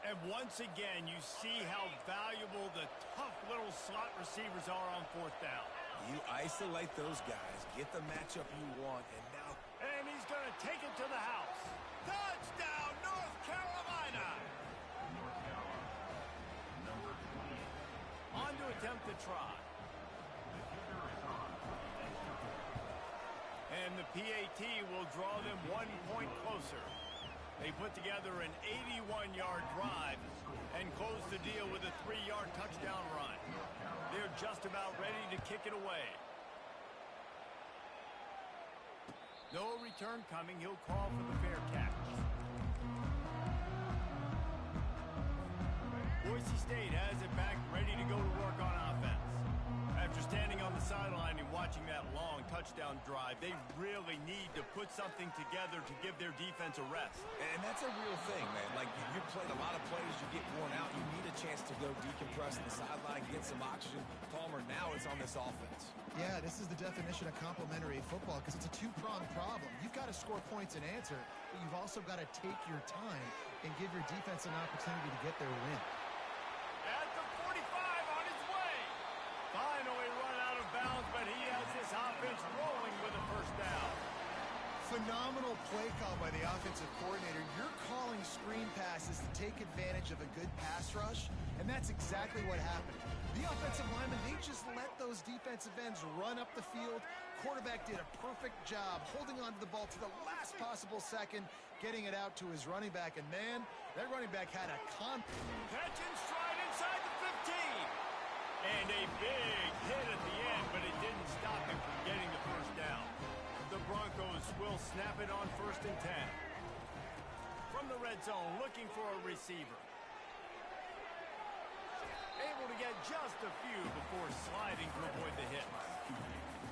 And once again, you see how valuable the tough little slot receivers are on 4th down. You isolate those guys, get the matchup you want, and now... And he's going to take it to the house. Touchdown, North Carolina! North Carolina, number 28. On to attempt the try. The kicker is on. And the PAT will draw them 1 point closer. They put together an 81-yard drive and close the deal with a 3-yard touchdown run. They're just about ready to kick it away. No return coming. He'll call for the fair catch. Boise State has it back, ready to go to work on offense. After standing on the sideline and watching that long touchdown drive, they really need to put something together to give their defense a rest. And that's a real thing, man. Like, you played a lot of plays, you get worn out. You need a chance to go decompress on the sideline, get some oxygen. Palmer now is on this offense. Yeah, this is the definition of complementary football because it's a two-pronged problem. You've got to score points and answer, but you've also got to take your time and give your defense an opportunity to get their win. At the 45 on his way. Finally run out of bounds, but he has this offense rolling with a first down. Phenomenal play call by the offensive coordinator. You're calling screen passes to take advantage of a good pass rush, and that's exactly what happened. The offensive linemen, they just let those defensive ends run up the field. Quarterback did a perfect job holding on to the ball to the last possible second, getting it out to his running back, and man, that running back had a Catch and stride inside the 15. And a big hit at the end, but it didn't stop him from getting the first down. The Broncos will snap it on 1st and 10. From the red zone, looking for a receiver. Able to get just a few before sliding to avoid the hit.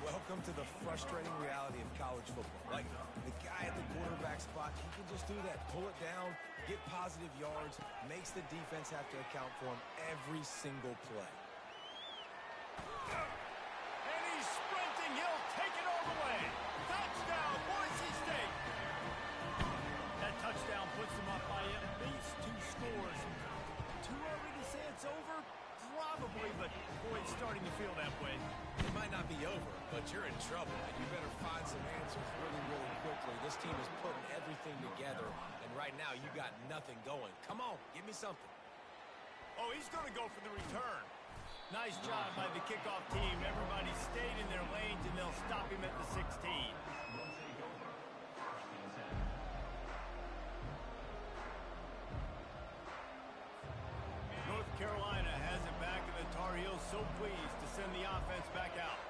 Welcome to the frustrating reality of college football. Like, the guy at the quarterback spot, he can just do that. Pull it down, get positive yards, makes the defense have to account for him every single play. And he's sprinting. He'll take it all the way. Touchdown, Boise State. That touchdown puts them up by at least 2 scores. Too early to say it's over? Probably, but boy, it's starting to feel that way. It might not be over, but you're in trouble, and you better find some answers really, really quickly. This team is putting everything together, and right now you got nothing going. Come on, give me something. Oh, he's going to go for the return. Nice job by the kickoff team. Everybody stayed in their lanes, and they'll stop him at the 16. North Carolina has it back, and the Tar Heels so pleased to send the offense back out.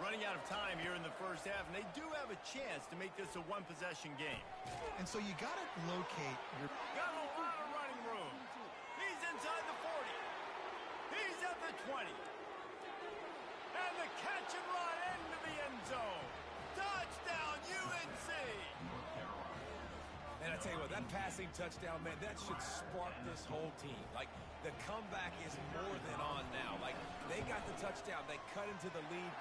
Running out of time here in the first half, and they do have a chance to make this a one-possession game. And so you got to locate your... Got a lot of running room. He's inside the 40. He's at the 20. And the catch and run into the end zone. Touchdown, UNC! And I tell you what, that passing touchdown, man, that should spark this whole team. Like, the comeback is more than on now. Like, they got the touchdown. They cut into the lead.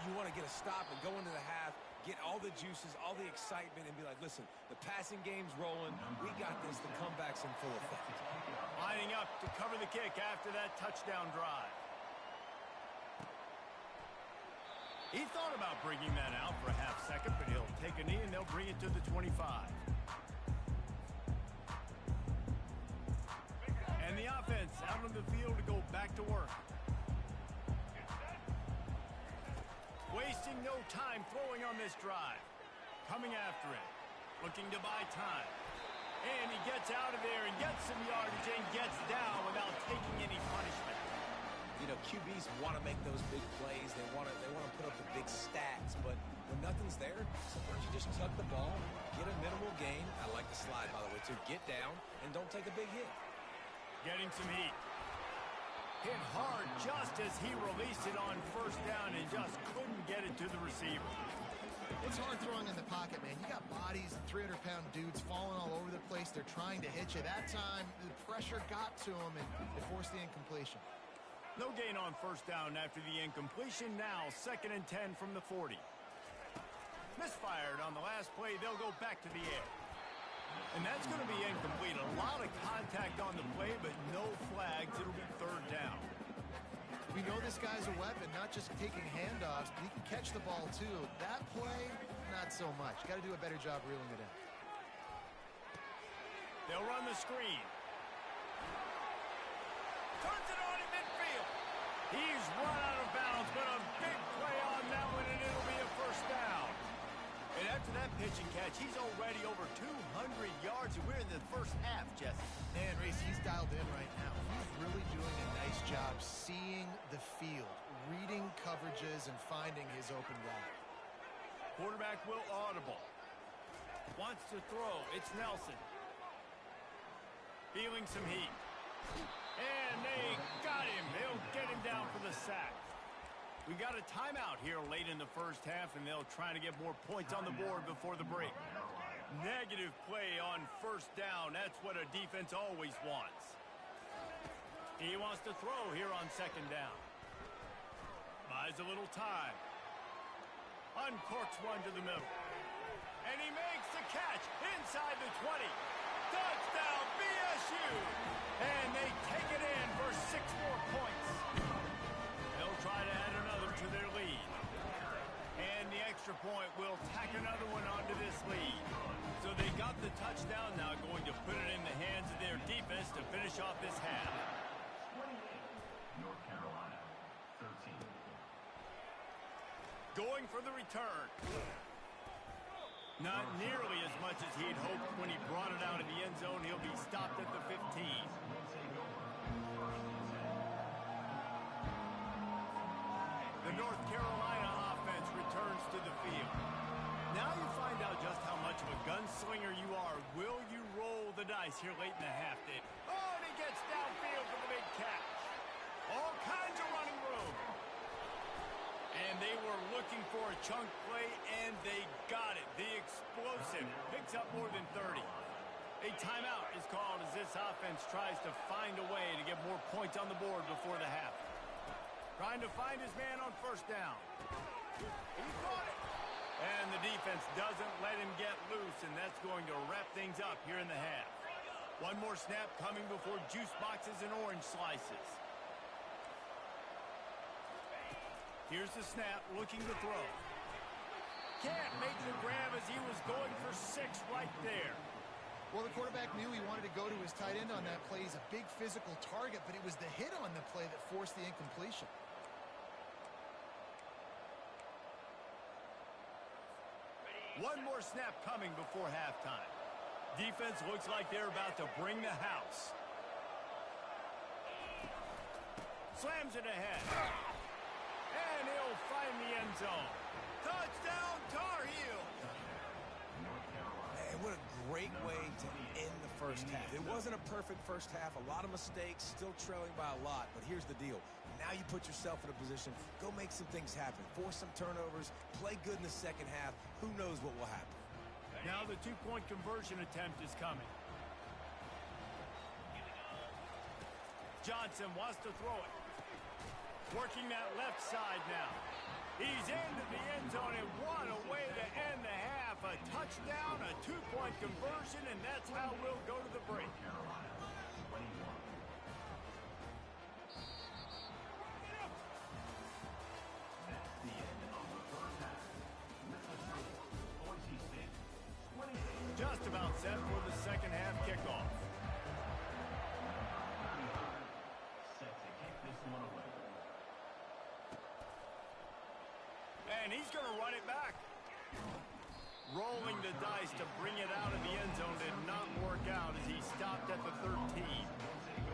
You want to get a stop and go into the half, get all the juices, all the excitement, and be like, listen, the passing game's rolling. We got this. The comeback's in full effect. Lining up to cover the kick after that touchdown drive. He thought about bringing that out for a half second, but he'll take a knee and they'll bring it to the 25. And the offense out on the field to go back to work. Wasting no time throwing on this drive. Coming after it. Looking to buy time. And he gets out of there and gets some yardage and gets down without taking any punishment. You know, QBs want to make those big plays. They want to put up the big stats. But when nothing's there, sometimes you just tuck the ball, get a minimal gain. I like the slide, by the way, too. Get down and don't take a big hit. Getting some heat. Hit hard just as he released it on first down and just couldn't get it to the receiver. It's hard throwing in the pocket, man. You got bodies and 300-pound dudes falling all over the place. They're trying to hit you. That time, the pressure got to him, and it forced the incompletion. No gain on first down after the incompletion. Now 2nd and 10 from the 40. Misfired on the last play. They'll go back to the air. And that's going to be incomplete. A lot of contact on the play, but no flags. It'll be 3rd down. We know this guy's a weapon, not just taking handoffs, but he can catch the ball, too. That play, not so much. Got to do a better job reeling it in. They'll run the screen. Turns it on in midfield. He's run out of bounds, but a big play on that one, and it'll be a 1st down. And after that pitch and catch, he's already over 200 yards, and we're in the first half, Jesse. Man, Race, he's dialed in right now. He's really doing a nice job seeing the field, reading coverages, and finding his open guy. Quarterback will audible. Wants to throw. It's Nelson. Feeling some heat. And they got him. They'll get him down for the sack. We got a timeout here late in the first half, and they'll try to get more points on the board before the break. Negative play on 1st down. That's what a defense always wants. He wants to throw here on 2nd down. Buys a little time. Uncorks one to the middle. And he makes the catch inside the 20. Touchdown, BSU! And they take it in for 6 more points. They'll try to add another to their lead. And the extra point will tack another one onto this lead. So they got the touchdown, now going to put it in the hands of their defense to finish off this half. 28, North Carolina, 13. Going for the return. Not nearly as much as he'd hoped when he brought it out of the end zone. He'll be stopped at the 15. The North Carolina offense returns to the field. Now you find out just how much of a gunslinger you are. Will you roll the dice here late in the half, Dave? Oh, and he gets downfield for the big catch. All kinds of running room. And they were looking for a chunk play, and they got it. The explosive picks up more than 30. A timeout is called as this offense tries to find a way to get more points on the board before the half. Trying to find his man on 1st down. He caught it. And the defense doesn't let him get loose, and that's going to wrap things up here in the half. One more snap coming before juice boxes and orange slices. Here's the snap, looking to throw. Can't make the grab as he was going for 6 right there. Well, the quarterback knew he wanted to go to his tight end on that play. He's a big physical target, but it was the hit on the play that forced the incompletion. One more snap coming before halftime. Defense looks like they're about to bring the house. Slams it ahead. And he'll find the end zone. Touchdown, Tar Heels! Man, what a great way to end the first half. It wasn't a perfect first half. A lot of mistakes, still trailing by a lot. But here's the deal. Now you put yourself in a position, go make some things happen. Force some turnovers, play good in the second half. Who knows what will happen? Now the two-point conversion attempt is coming. Johnson wants to throw it. Working that left side now. He's into the end zone, and what a way to end the half. A touchdown, a two-point conversion, and that's how we'll go to the break. Carolina, 21. That's the end of the first half. With the score, Boise State, 28. Just about set for the second half kickoff. Set to kick this one away. And he's going to run it back. Rolling the dice to bring it out of the end zone did not work out as he stopped at the 13.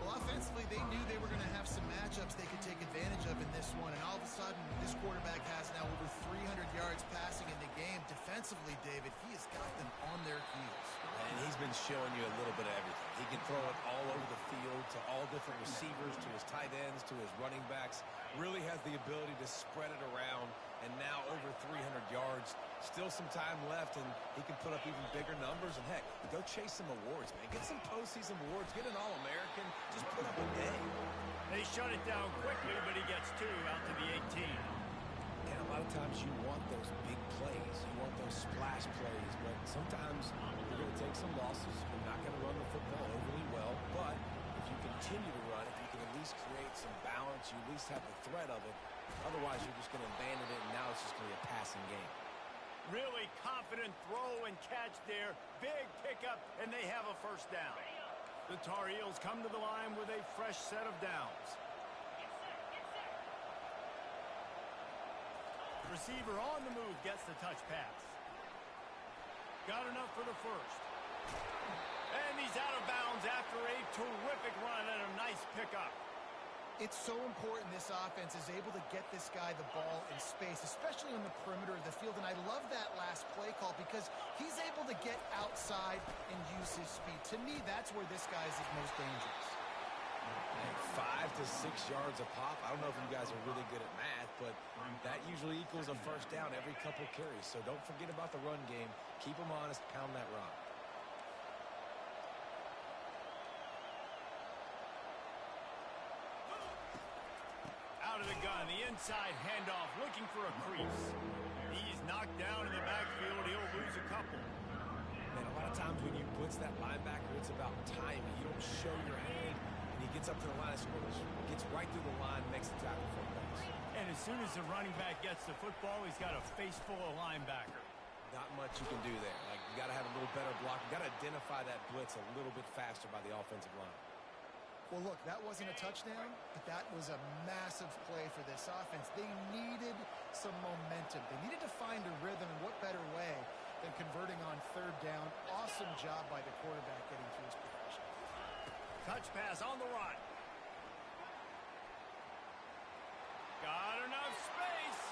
Well, offensively, they knew they were going to have some matchups they could take advantage of in this one. And all of a sudden, this quarterback has now over 300 yards passing in the game. Defensively, David, he has got them on their heels. And he's been showing you a little bit of everything. He can throw it all over the field to all different receivers, to his tight ends, to his running backs. Really has the ability to spread it around. And now over 300 yards. Still some time left, and he can put up even bigger numbers. And, heck, go chase some awards, man. Get some postseason awards. Get an All-American. Just put up a day. They shut it down quickly, but he gets two out to the 18. And a lot of times you want those big plays. You want those splash plays. But sometimes you're going to take some losses. You're not going to run the football overly well. But if you continue to run, if you can at least create some balance, you at least have the threat of it. Otherwise, you're just going to abandon it, and now it's just going to be a passing game. Really confident throw and catch there. Big pickup, and they have a first down. The Tar Heels come to the line with a fresh set of downs. Receiver on the move gets the touch pass. Got enough for the first. And he's out of bounds after a terrific run and a nice pickup. It's so important this offense is able to get this guy the ball in space, especially on the perimeter of the field. And I love that last play call because he's able to get outside and use his speed. To me, that's where this guy is his most dangerous. 5 to 6 yards a pop. I don't know if you guys are really good at math, but that usually equals a first down every couple carries. So don't forget about the run game. Keep them honest. Pound that rock. Out of the gun, the inside handoff, looking for a crease. He's knocked down in the backfield. He'll lose a couple. Man, a lot of times when you blitz that linebacker, it's about timing. You don't show your hand, and he gets up to the line of scrimmage, gets right through the line, makes the tackle for a pass. And as soon as the running back gets the football, he's got a face full of linebacker. Not much you can do there. Like, you got to have a little better block. You got to identify that blitz a little bit faster by the offensive line. Well, look, that wasn't a touchdown, but that was a massive play for this offense. They needed some momentum. They needed to find a rhythm, and what better way than converting on third down. Awesome job by the quarterback getting through his progression. Touch pass on the run. Got enough space,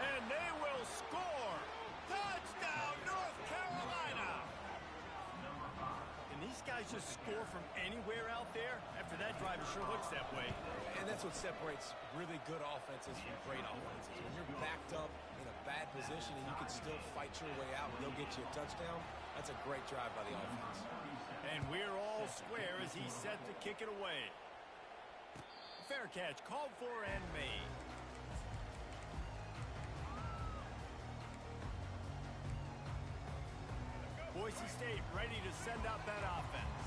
and they will score. Touchdown, North Carolina. Can these guys just score from anywhere out there? After that drive, it sure looks that way. And that's what separates really good offenses from great offenses. When you're backed up in a bad position and you can still fight your way out and they'll get you a touchdown, that's a great drive by the offense. And we're all square as he's set to kick it away. Fair catch, called for and made. Boise State ready to send out that offense.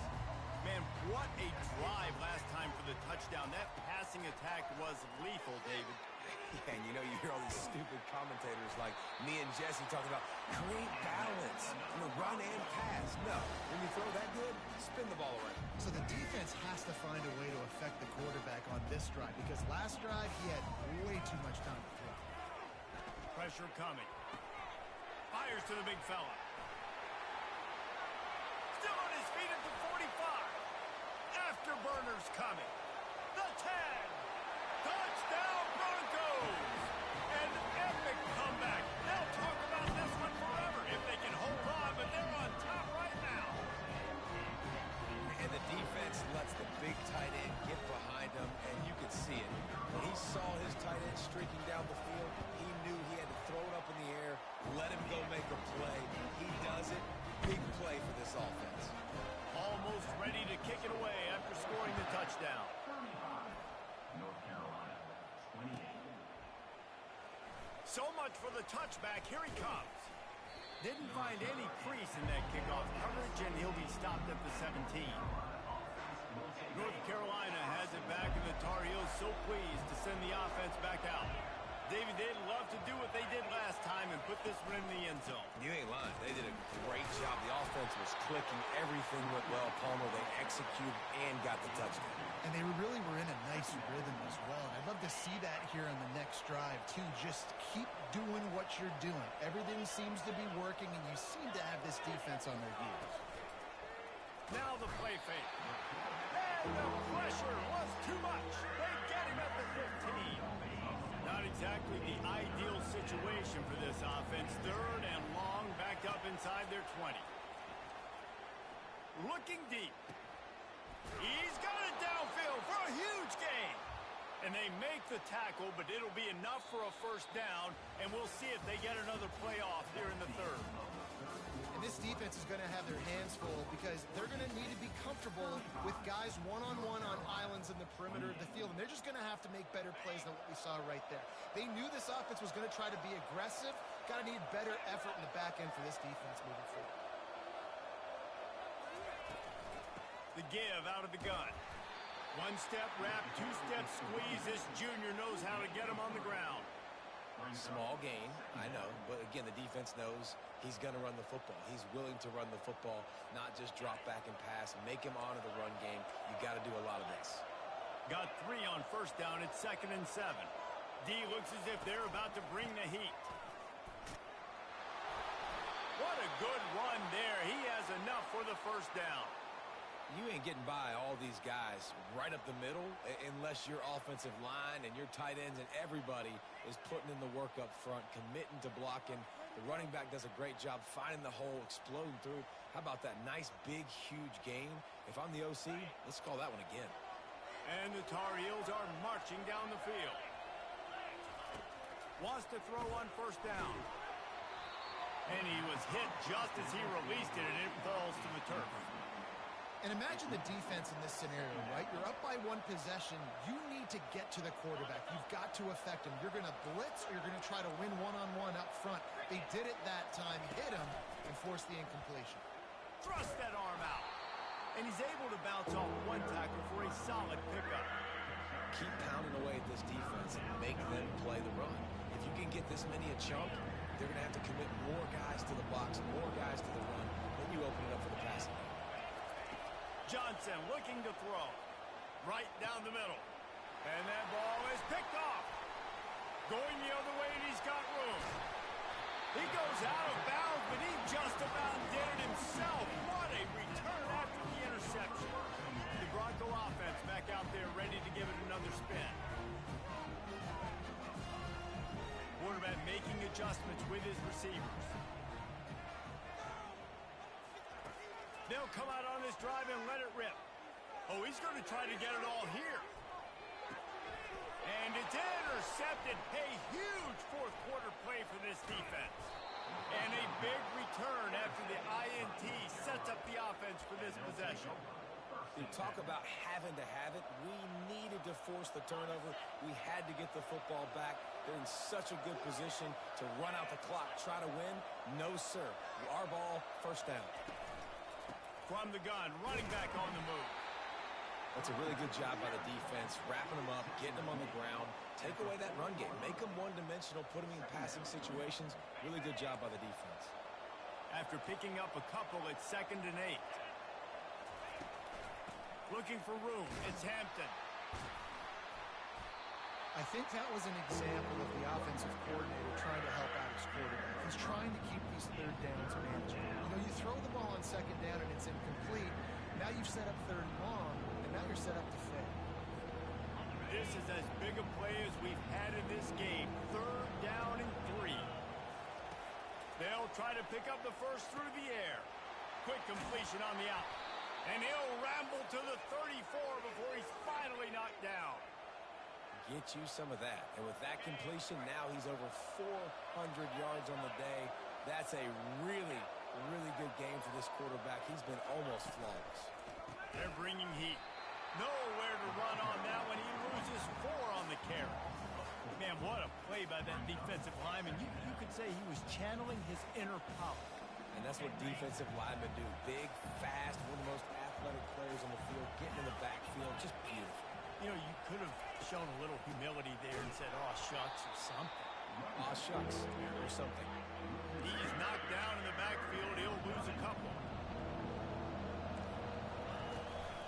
Man, what a drive last time for the touchdown. That passing attack was lethal, David. Yeah, and you know, you hear all these stupid commentators like me and Jesse talking about create balance, run and pass. No, when you throw that good, spin the ball around. So the defense has to find a way to affect the quarterback on this drive because last drive he had way too much time to throw. Pressure coming. Fires to the big fella. Still on his feet at the 45. Afterburners coming. The 10. Touchdown Broncos. An epic comeback. They'll talk about this one forever if they can hold on, but they're on top right now. And the defense lets the big tight end get behind him, and you could see it. When he saw his tight end streaking down the field, he knew he had to throw it up in the air, let him go make a play. He does it. Big play for this offense. Almost ready to kick it away after scoring the touchdown. 35. North Carolina, 28. So much for the touchback. Here he comes. Didn't find any crease in that kickoff coverage, and he'll be stopped at the 17. North Carolina has it back, and the Tar Heels so pleased to send the offense back out. David, they'd love to do what they did last time and put this one in the end zone. You ain't lying. They did a great job. The offense was clicking. Everything went well. Palmer, they executed and got the touchdown. And they really were in a nice rhythm as well. And I'd love to see that here on the next drive, too. Just keep doing what you're doing. Everything seems to be working, and you seem to have this defense on their heels. Now the play fake. And the pressure was too much. They get him at the 15. Not exactly the ideal situation for this offense. Third and long, backed up inside their 20. Looking deep. He's got it downfield for a huge gain. And they make the tackle, but it'll be enough for a first down, and we'll see if they get another play off here in the third. And this defense is going to have their hands full because they're going to need to be comfortable with guys one-on-one on islands in the perimeter of the field. And they're just going to have to make better plays than what we saw right there. They knew this offense was going to try to be aggressive. Got to need better effort in the back end for this defense moving forward. The give out of the gun. One-step wrap, two-step squeeze. This junior knows how to get him on the ground. Small gain, I know, but again, the defense knows he's going to run the football. He's willing to run the football, not just drop back and pass and make him honor the run game. You got to do a lot of this. Got 3 on first down. It's 2nd and 7. D looks as if they're about to bring the heat. What a good run there. He has enough for the first down. You ain't getting by all these guys right up the middle unless your offensive line and your tight ends and everybody is putting in the work up front, committing to blocking. The running back does a great job finding the hole, exploding through. How about that nice, big, huge gain? If I'm the OC, let's call that one again. And the Tar Heels are marching down the field. Wants to throw on first down. And he was hit just as he released it, and it falls to the turf. And imagine the defense in this scenario, right? You're up by 1 possession. You need to get to the quarterback. You've got to affect him. You're going to blitz or you're going to try to win one-on-one up front. They did it that time, hit him, and forced the incompletion. Thrust that arm out. And he's able to bounce off 1 tackle for a solid pickup. Keep pounding away at this defense and make them play the run. If you can get this many a chunk, they're going to have to commit more guys to the box, more guys to the run. Then you open it up for the passing game. Johnson looking to throw. Right down the middle. And that ball is picked off. Going the other way, and he's got room. He goes out of bounds, but he just about did it himself. What a return after the interception. The Bronco offense back out there ready to give it another spin. Quarterback making adjustments with his receivers. They'll come out on this drive and let it rip. Oh, he's going to try to get it all here. And it's intercepted. A huge fourth-quarter play for this defense. And a big return after the INT sets up the offense for this possession. You talk about having to have it. We needed to force the turnover. We had to get the football back. They're in such a good position to run out the clock, try to win. No, sir. Our ball, first down. From the gun, running back on the move. That's a really good job by the defense, wrapping them up, getting them on the ground. Take away that run game. Make them one-dimensional, put them in passing situations. Really good job by the defense. After picking up a couple, it's 2nd and 8. Looking for room. It's Hampton. I think that was an example of the offensive coordinator trying to help out his quarterback. He's trying to keep these third downs manageable. You know, you throw the ball on second down and it's incomplete. Now you've set up third and long, and now you're set up to fail. This is as big a play as we've had in this game. Third down and 3. They'll try to pick up the first through the air. Quick completion on the out. And he'll ramble to the 34 before he's finally knocked down. Get you some of that. And with that completion, now he's over 400 yards on the day. That's a really, really good game for this quarterback. He's been almost flawless. They're bringing heat. Nowhere to run on that one. He loses 4 on the carry. Man, what a play by that defensive lineman. You could say he was channeling his inner power. And that's what defensive linemen do. Big, fast, one of the most athletic players on the field, getting in the backfield, just beautiful. You know, you could have shown a little humility there and said, "Aw, shucks," or something. Aw, shucks, or something. He's knocked down in the backfield. He'll lose a couple.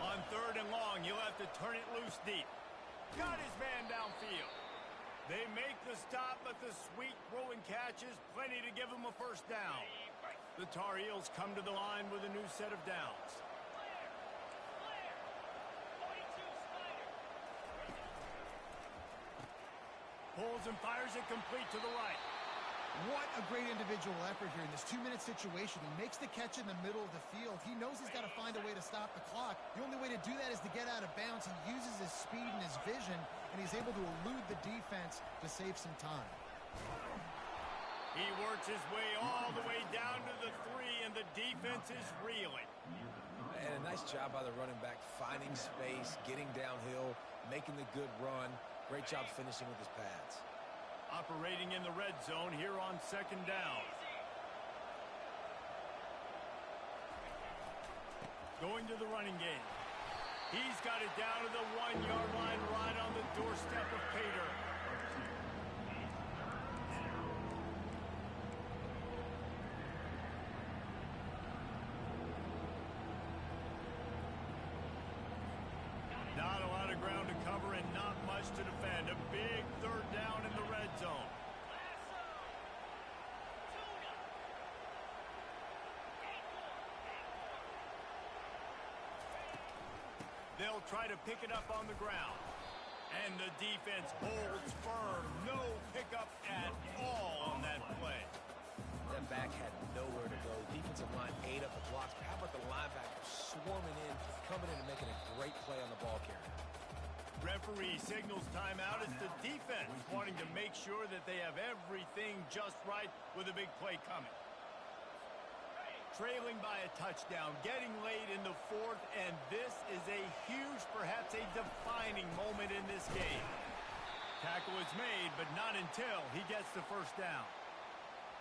On third and long, he'll have to turn it loose deep. Got his man downfield. They make the stop, but the sweet throwing catch is plenty to give him a first down. The Tar Heels come to the line with a new set of downs. Pulls and fires it complete to the right. What a great individual effort here in this 2-minute situation. He makes the catch in the middle of the field. He knows he's got to find a way to stop the clock. The only way to do that is to get out of bounds. He uses his speed and his vision, and he's able to elude the defense to save some time. He works his way all the way down to the 3, and the defense is reeling. And a nice job by the running back, finding space, getting downhill, making the good run. Great job finishing with his pads. Operating in the red zone here on second down. Going to the running game. He's got it down to the 1-yard line, right on the doorstep of Pater. Not a lot of ground to cover and not much to defend. A big third down in the red zone. They'll try to pick it up on the ground. And the defense holds firm. No pickup at all on that play. That back had nowhere to go. Defensive line ate up the blocks. How about the linebacker swarming in, coming in and making a great play on the ball carrier? Referee signals timeout as the defense wanting to make sure that they have everything just right with a big play coming. Trailing by a touchdown, getting late in the 4th, and this is a huge, perhaps a defining moment in this game. Tackle is made, but not until he gets the first down.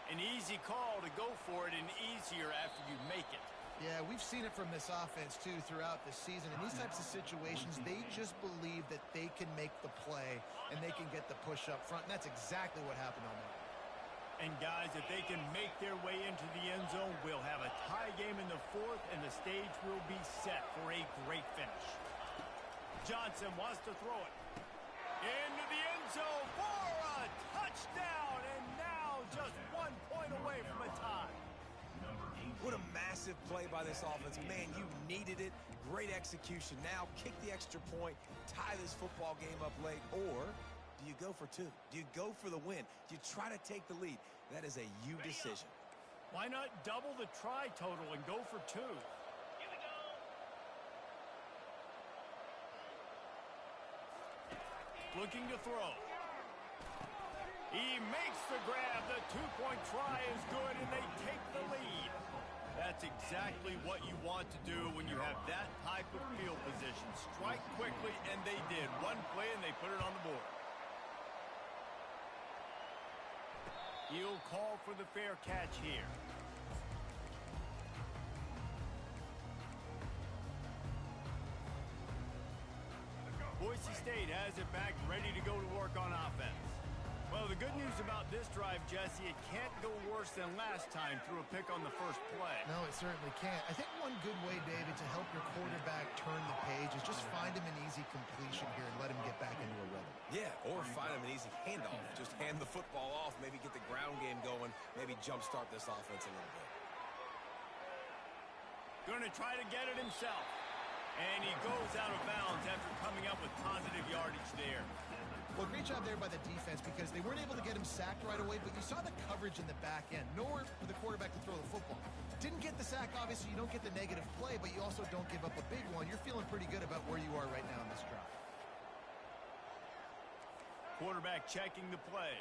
An easy call to go for it, and easier after you make it. Yeah, we've seen it from this offense, too, throughout the season. In these types of situations, they just believe that they can make the play and they can get the push up front, and that's exactly what happened on that. And, guys, if they can make their way into the end zone, we'll have a tie game in the 4th, and the stage will be set for a great finish. Johnson wants to throw it. Into the end zone for a touchdown, and now just 1 point away from a tie. What a massive play by this offense. Man, you needed it. Great execution. Now kick the extra point, tie this football game up late, or do you go for 2? Do you go for the win? Do you try to take the lead? That is a you decision. Why not double the try total and go for 2? Looking to throw. He makes the grab. The 2-point try is good, and they take the lead. That's exactly what you want to do when you have that type of field position. Strike quickly, and they did. One play, and they put it on the board. He'll call for the fair catch here. Boise State has it back, ready to go to work on offense. Well, the good news about this drive, Jesse, it can't go worse than last time through a pick on the first play. No, it certainly can't. I think one good way, David, to help your quarterback turn the page is just find him an easy completion here and let him get back into a rhythm. Yeah, or find him an easy handoff. Just hand the football off, maybe get the ground game going, maybe jumpstart this offense a little bit. Going to try to get it himself. And he goes out of bounds after coming up with positive yardage there. Well, great job there by the defense because they weren't able to get him sacked right away, but you saw the coverage in the back end. Nowhere for the quarterback to throw the football. Didn't get the sack, obviously. You don't get the negative play, but you also don't give up a big one. You're feeling pretty good about where you are right now in this drive. Quarterback checking the play.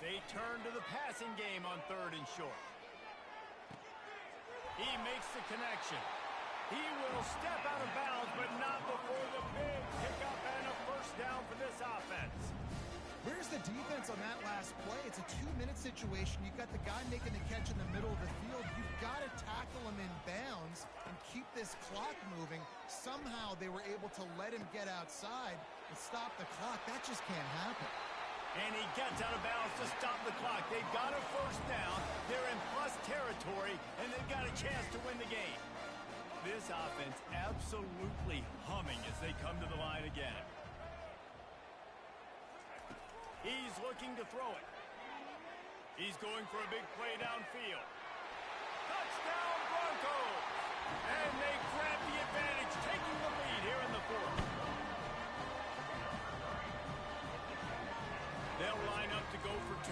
They turn to the passing game on 3rd and short. He makes the connection. He will step out of bounds, but not before the big pickup and a first down for this offense. Where's the defense on that last play? It's a 2-minute situation. You've got the guy making the catch in the middle of the field. You've got to tackle him in bounds and keep this clock moving. Somehow they were able to let him get outside and stop the clock. That just can't happen. And he gets out of bounds to stop the clock. They've got a first down. They're in plus territory, and they've got a chance to win the game. This offense absolutely humming as they come to the line again. He's looking to throw it. He's going for a big play downfield. Touchdown Broncos! And they grab the advantage, taking the lead here in the 4th. They'll line up to go for 2.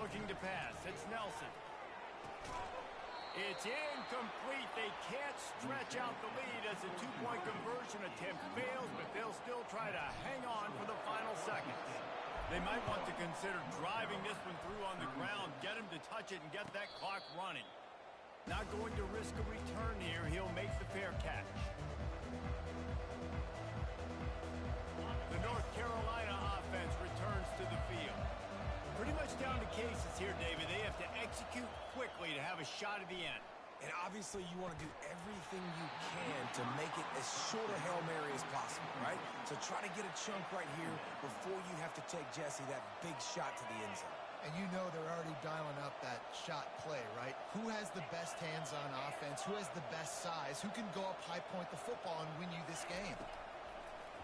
Looking to pass. It's Nelson. It's incomplete. They can't stretch out the lead as a 2-point conversion attempt fails, but they'll still try to hang on for the final seconds. They might want to consider driving this one through on the ground, get him to touch it and get that clock running. Not going to risk a return here. He'll make the fair catch. The North Carolina offense returns to the field. Pretty much down to cases here, David. They have to execute quickly to have a shot at the end. And obviously you want to do everything you can to make it as short a Hail Mary as possible, right? So try to get a chunk right here before you have to take Jesse that big shot to the end zone. And you know they're already dialing up that shot play, right? Who has the best hands on offense? Who has the best size? Who can go up high point the football and win you this game?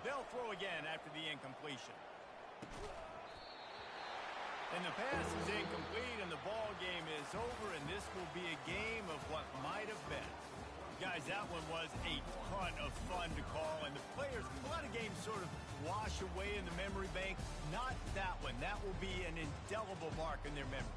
They'll throw again after the incompletion. And the pass is incomplete, and the ball game is over, and this will be a game of what might have been. Guys, that one was a ton of fun to call, and the players, a lot of games sort of wash away in the memory bank. Not that one. That will be an indelible mark in their memories.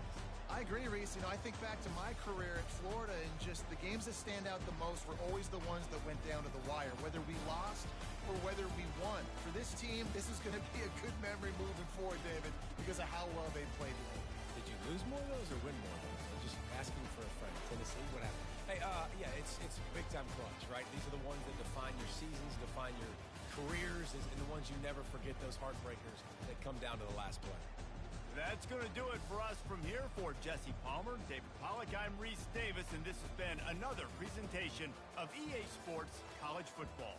I agree, Reese. You know, I think back to my career at Florida, and just the games that stand out the most were always the ones that went down to the wire, whether we lost or whether we won. For this team, this is going to be a good memory moving forward, David, because of how well they played today. Did you lose more of those or win more of those? I'm just asking for a friend. Tennessee, what happened? Hey, yeah, it's big-time clutch, right? These are the ones that define your seasons, define your careers, and the ones you never forget, those heartbreakers that come down to the last play. That's going to do it for us from here. For Jesse Palmer, David Pollack, I'm Reese Davis, and this has been another presentation of EA Sports College Football.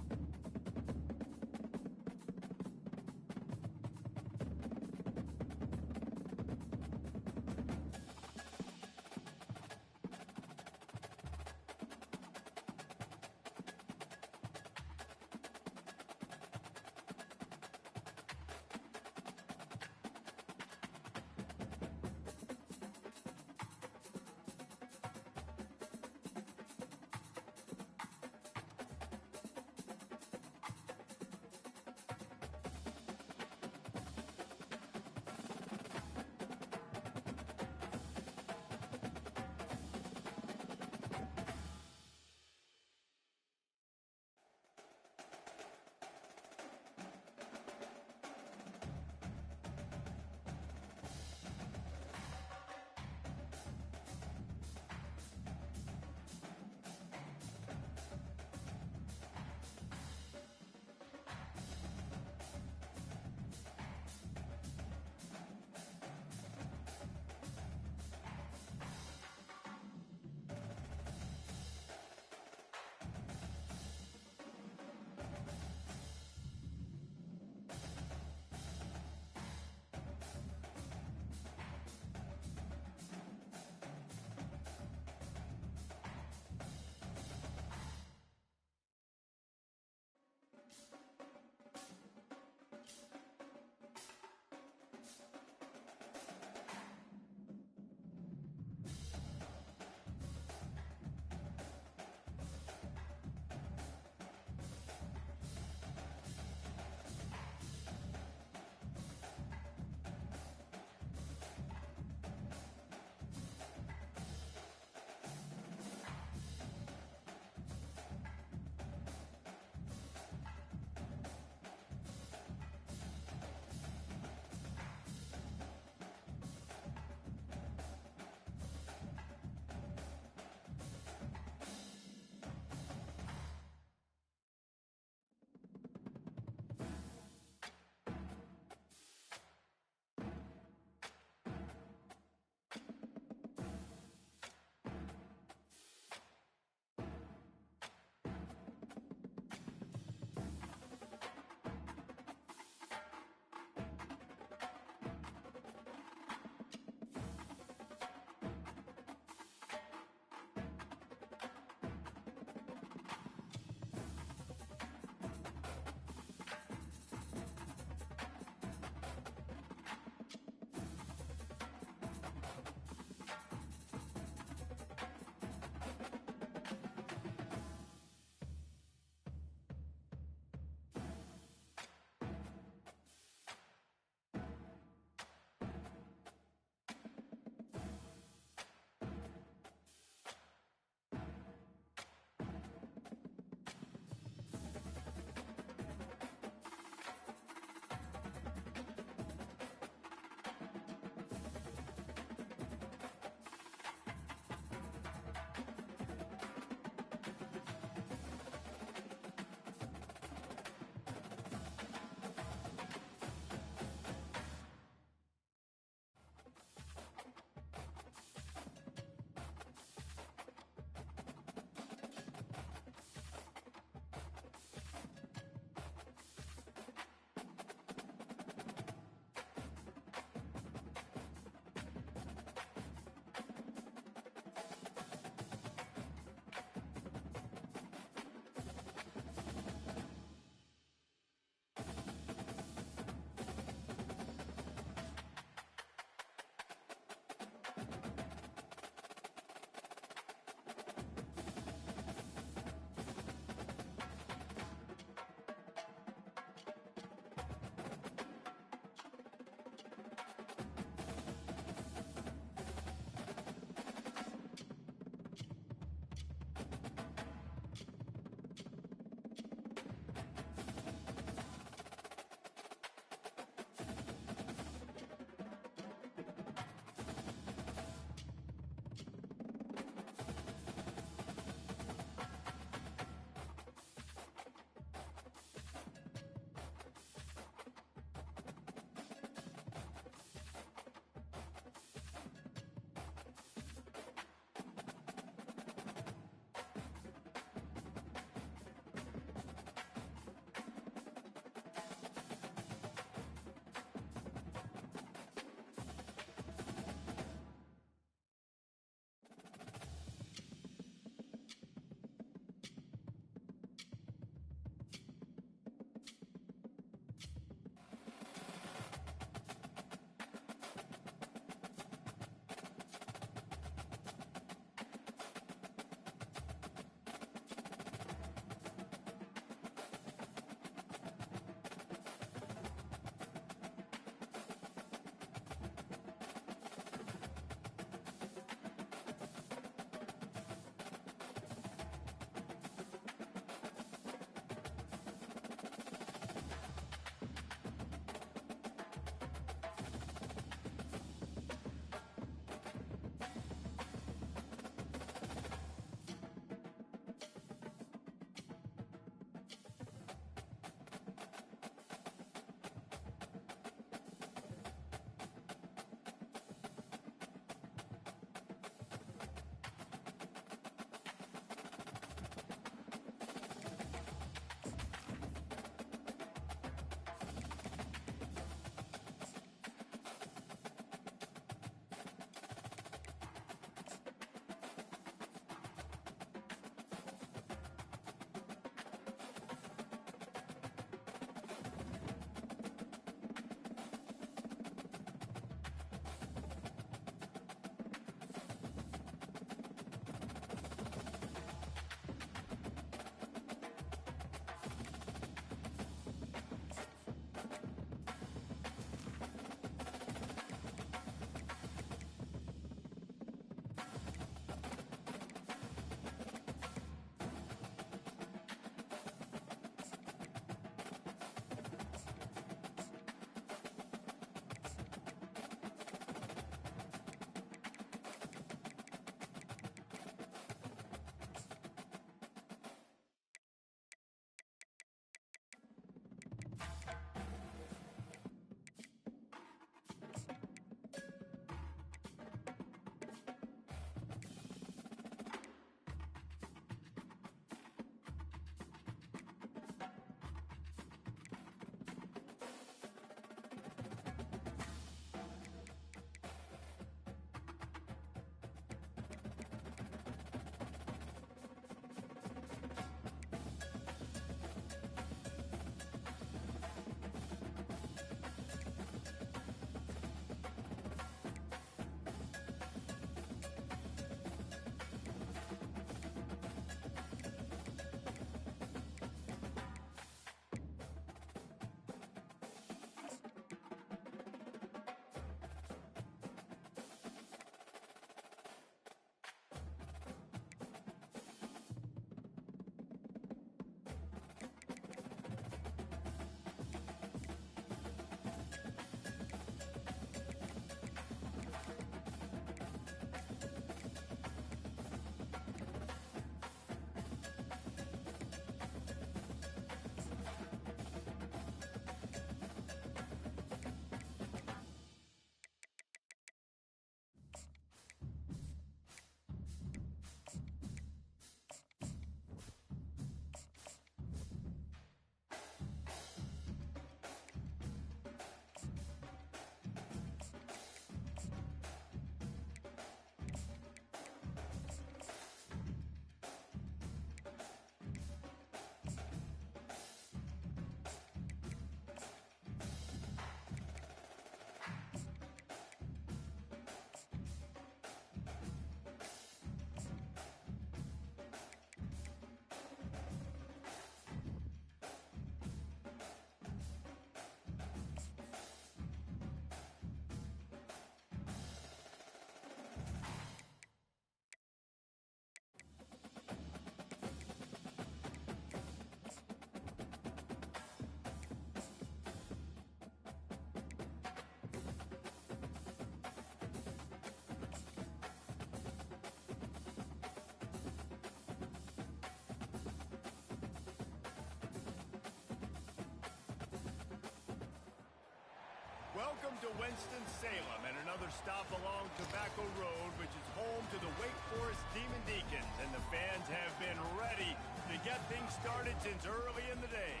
Welcome to Winston-Salem and another stop along Tobacco Road, which is home to the Wake Forest Demon Deacons, and the fans have been ready to get things started since early in the day.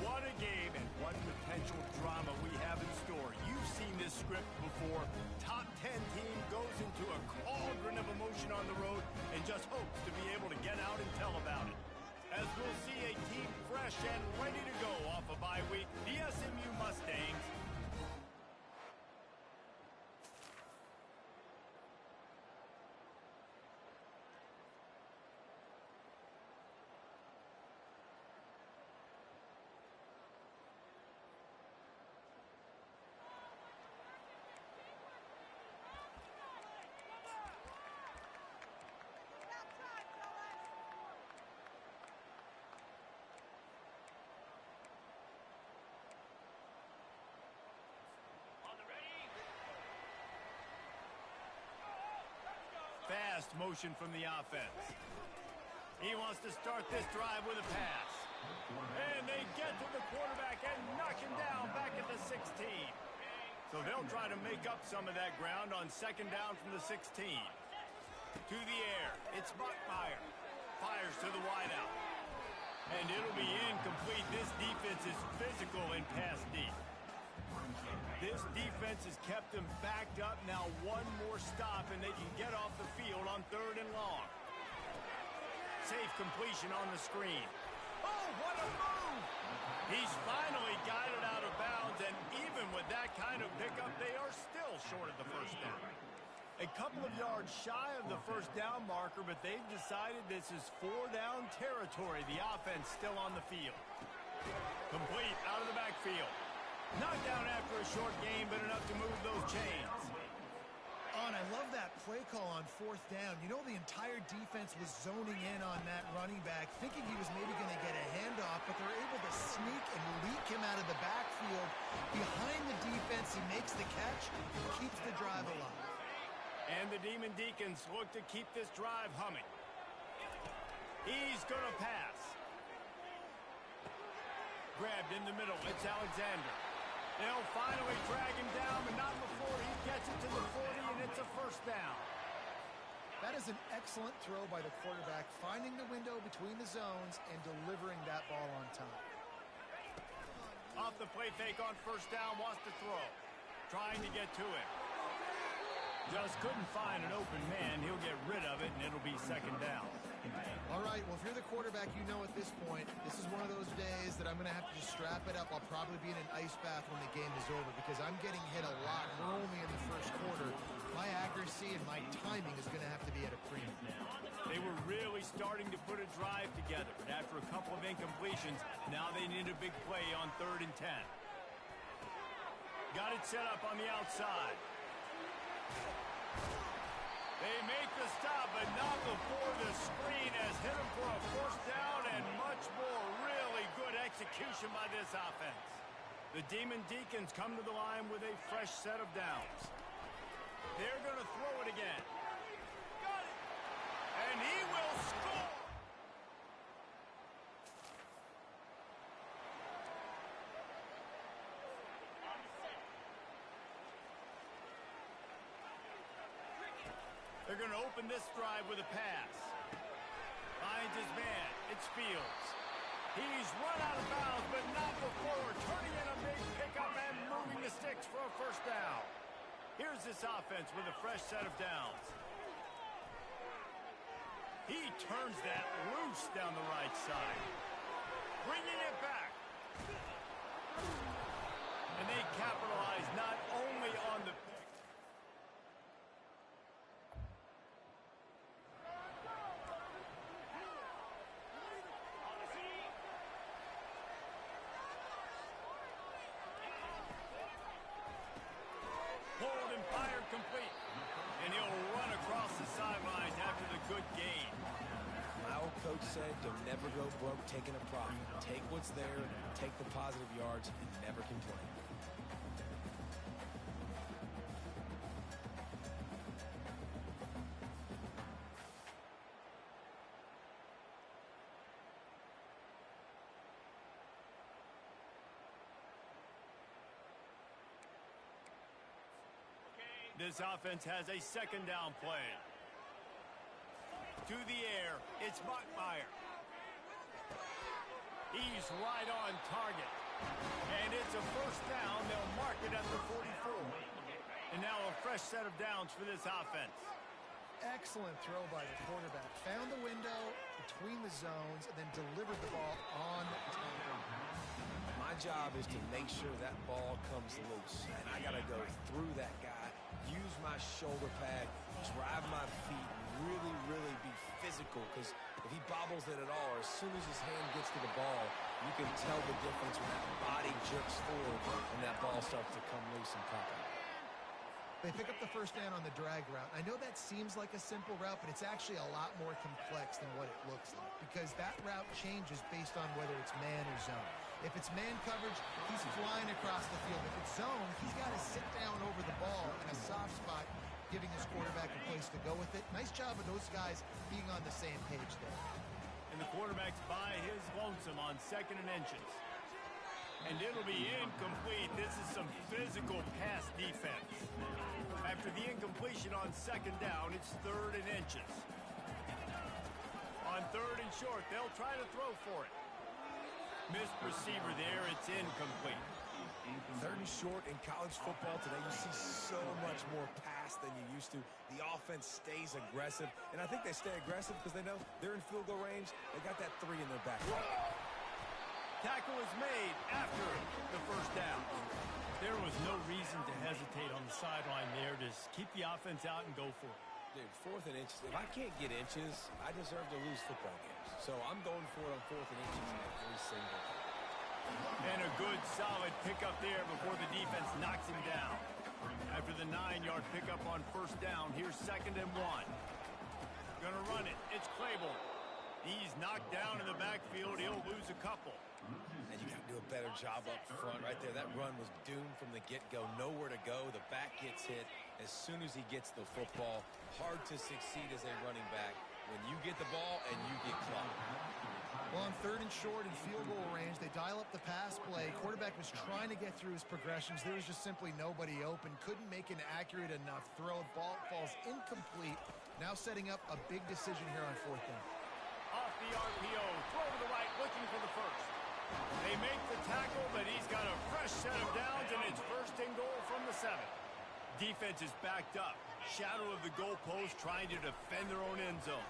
What a game and what potential drama we have in store. You've seen this script before. Top 10 team goes into a cauldron of emotion on the road and just hopes to be able to get out and tell about it. As we'll see a team fresh and ready to go off a bye week, the SMU Mustangs. Fast motion from the offense. He wants to start this drive with a pass. And they get to the quarterback and knock him down back at the 16. So they'll try to make up some of that ground on second down from the 16. To the air. It's Buckmeyer. Fires to the wideout. And it'll be incomplete. This defense is physical and pass deep. This defense has kept them backed up. Now one more stop, and they can get off the field on 3rd and long. Safe completion on the screen. Oh, what a move! He's finally got it out of bounds, and even with that kind of pickup, they are still short of the first down. A couple of yards shy of the first down marker, but they've decided this is 4-down territory. The offense still on the field. Complete out of the backfield. Knocked down after a short game, but enough to move those chains. And I love that play call on 4th down. You know, the entire defense was zoning in on that running back, thinking he was maybe going to get a handoff, but they're able to sneak and leak him out of the backfield. Behind the defense, he makes the catch and keeps the drive alive. And the Demon Deacons look to keep this drive humming. He's going to pass. Grabbed in the middle. It's Alexander. They'll finally drag him down, but not before he gets it to the 40, and it's a first down. That is an excellent throw by the quarterback, finding the window between the zones and delivering that ball on time. Off the play fake on first down, wants to throw. Trying to get to it. Just couldn't find an open man. He'll get rid of it, and it'll be second down. All right, well, if you're the quarterback, you know at this point, this is one of those days that I'm going to have to just strap it up. I'll probably be in an ice bath when the game is over because I'm getting hit a lot. We're only in the first quarter. My accuracy and my timing is going to have to be at a premium. They were really starting to put a drive together, but after a couple of incompletions, now they need a big play on 3rd and 10. Got it set up on the outside. They make the stop, but not before the screen has hit him for a first down and much more. Really good execution by this offense. The Demon Deacons come to the line with a fresh set of downs. They're going to throw it again. Got it! And he will score! They're going to open this drive with a pass. Finds his man. It's Fields. He's run out of bounds, but not before turning in a big pickup and moving the sticks for a first down. Here's this offense with a fresh set of downs. He turns that loose down the right side. Bringing it back. And they capitalize not only on the pick. Pulled and fired complete. And he'll run across the sidelines after the good gain. My old coach said, you'll never go broke taking a profit. Take what's there, take the positive yards, and never complain. This offense has a second down play. To the air, it's Bachmeier. He's right on target. And it's a first down. They'll mark it at the 44. And now a fresh set of downs for this offense. Excellent throw by the quarterback. Found the window between the zones and then delivered the ball on time. My job is to make sure that ball comes loose. And I got to go through that guy, use my shoulder pad, drive my feet, really, really be physical. Because if he bobbles it at all, or as soon as his hand gets to the ball, you can tell the difference when that body jerks forward and that ball starts to come loose and pop out. They pick up the first down on the drag route. I know that seems like a simple route, but it's actually a lot more complex than what it looks like because that route changes based on whether it's man or zone. If it's man coverage, he's flying across the field. If it's zone, he's got to sit down over the ball in a soft spot, giving his quarterback a place to go with it. Nice job of those guys being on the same page there. And the quarterback's by his lonesome on 2nd and inches. And it'll be incomplete. This is some physical pass defense. After the incompletion on 2nd down, it's 3rd and inches. On 3rd and short, they'll try to throw for it. Missed receiver there, it's incomplete. 3rd and short in college football today, you see so much more pass than you used to. The offense stays aggressive, and I think they stay aggressive because they know they're in field goal range. They got that 3 in their back. Tackle is made after the first down. There was no reason to hesitate on the sideline there. Just keep the offense out and go for it. Dude, 4th and inches. If I can't get inches, I deserve to lose football games. So I'm going for it on 4th and inches every single time. And a good, solid pickup there before the defense knocks him down. After the 9-yard pickup on first down, here's 2nd and 1. Gonna run it. It's Claiborne. He's knocked down in the backfield. He'll lose a couple. And you got to do a better job up front right there. That run was doomed from the get-go. Nowhere to go. The back gets hit as soon as he gets the football. Hard to succeed as a running back when you get the ball and you get clocked. Well, on 3rd and short in field goal range, they dial up the pass play. Quarterback was trying to get through his progressions. There was just simply nobody open. Couldn't make an accurate enough throw. Ball falls incomplete. Now setting up a big decision here on 4th down. Off the RPO, throw to the right, looking for the first. They make the tackle, but he's got a fresh set of downs, and it's 1st and goal from the 7. Defense is backed up. Shadow of the goalpost trying to defend their own end zone.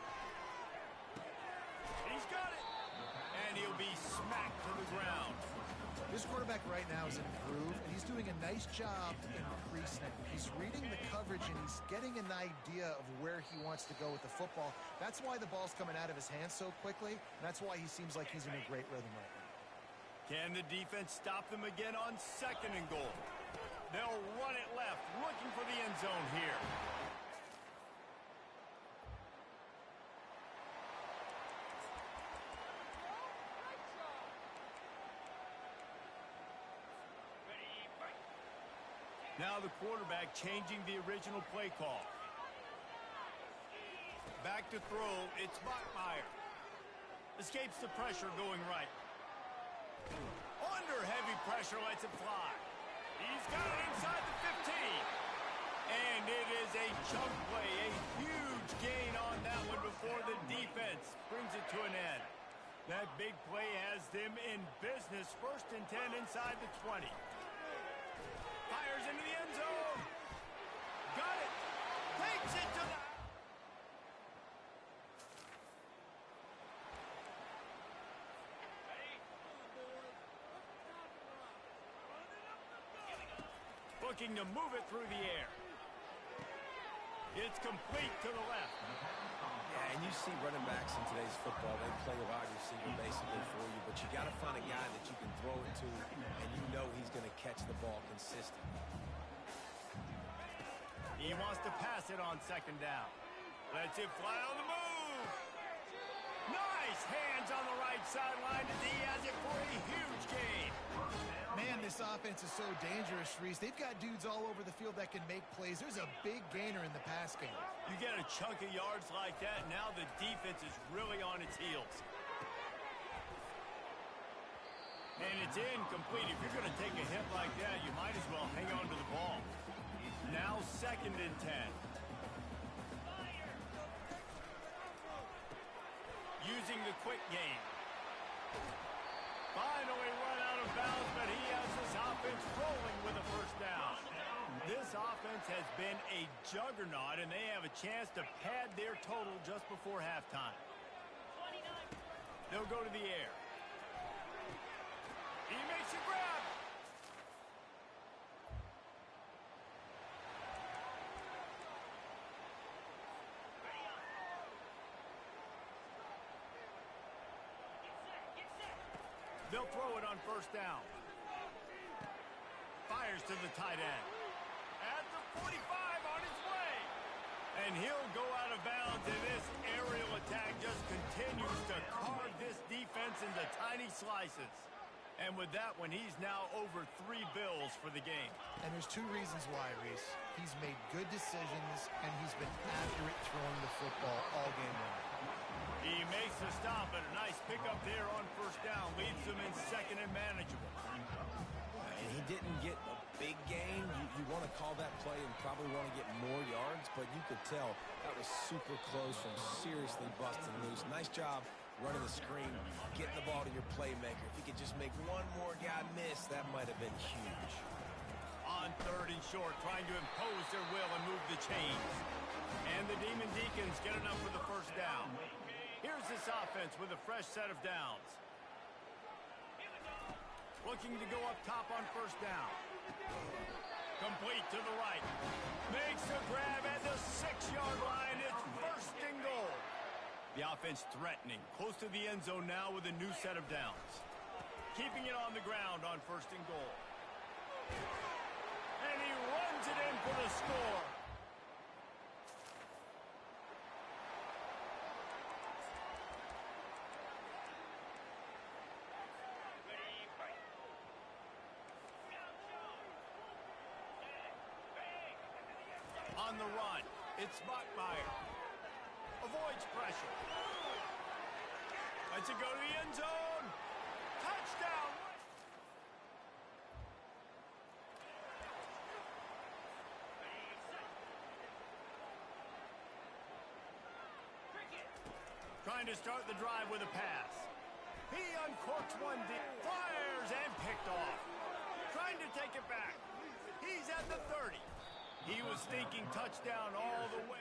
He's got it. And he'll be smacked to the ground. This quarterback right now is in a groove, and he's doing a nice job in pre-snap. He's reading the coverage, and he's getting an idea of where he wants to go with the football. That's why the ball's coming out of his hands so quickly, and that's why he seems like he's in a great rhythm right now. Can the defense stop them again on 2nd and goal? They'll run it left, looking for the end zone here. Now the quarterback changing the original play call. Back to throw, it's Bachmeier. Escapes the pressure going right. Under heavy pressure, lets it fly. He's got it inside the 15. And it is a chunk play, a huge gain on that one before the defense brings it to an end. That big play has them in business. 1st and 10 inside the 20. Fires into the end zone. Got it. Takes it to the... Looking to move it through the air. It's complete to the left. Yeah, and you see running backs in today's football, they play a wide receiver basically for you, but you got to find a guy that you can throw it to, and you know he's going to catch the ball consistently. He wants to pass it on 2nd down. Lets it fly on the move. Nice hands on the right sideline as he has it for a huge gain. Man, this offense is so dangerous, Reese. They've got dudes all over the field that can make plays. There's a big gainer in the pass game. You get a chunk of yards like that, now the defense is really on its heels. And it's incomplete. If you're going to take a hit like that, you might as well hang on to the ball. Now 2nd and 10. Using the quick game. Finally run out of bounds, but he has this offense rolling with a first down. This offense has been a juggernaut, and they have a chance to pad their total just before halftime. They'll go to the air. He makes a grab. They'll throw it on first down. Fires to the tight end. At the 45 on his way. And he'll go out of bounds, and this aerial attack just continues to carve this defense into tiny slices. And with that one, he's now over 3 bills for the game. And there's 2 reasons why, Reese. He's made good decisions, and he's been accurate throwing the football all game long. He makes the stop, and a nice pickup there on first down. Leaves them in 2nd and manageable. And he didn't get a big gain. You want to call that play and probably want to get more yards, but you could tell that was super close from seriously busting loose. Nice job running the screen, getting the ball to your playmaker. If he could just make one more guy miss, that might have been huge. On 3rd and short, trying to impose their will and move the chains. And the Demon Deacons get enough for the first down. Here's this offense with a fresh set of downs. Looking to go up top on first down. Complete to the right. Makes the grab at the 6-yard line. It's 1st and goal. The offense threatening. Close to the end zone now with a new set of downs. Keeping it on the ground on 1st and goal. And he runs it in for the score. On the run, it's Bachmeier. Avoids pressure. Lets it go to the end zone. Touchdown! Trying to start the drive with a pass. He uncorks one deep, fires and picked off. Trying to take it back. He's at the 30. He was thinking touchdown all the way.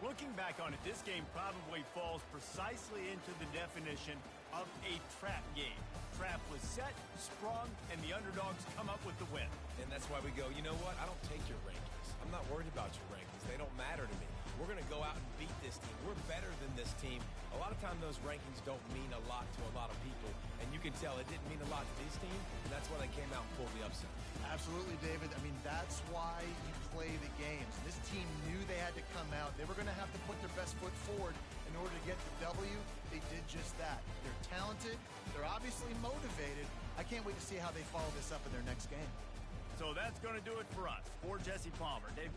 Looking back on it, this game probably falls precisely into the definition of a trap game. Trap was set, sprung, and the underdogs come up with the win. And that's why we go, you know what? I don't take your rankings. I'm not worried about your rankings. They don't matter to me. We're going to go out and beat this team. We're better than this team. A lot of times those rankings don't mean a lot to a lot of people. And you can tell it didn't mean a lot to this team. And that's why they came out and pulled the upset. Absolutely, David. I mean, that's why you play the games. This team knew they had to come out. They were going to have to put their best foot forward in order to get the W. They did just that. They're talented. They're obviously motivated. I can't wait to see how they follow this up in their next game. So that's going to do it for us. For Jesse Palmer, Dave.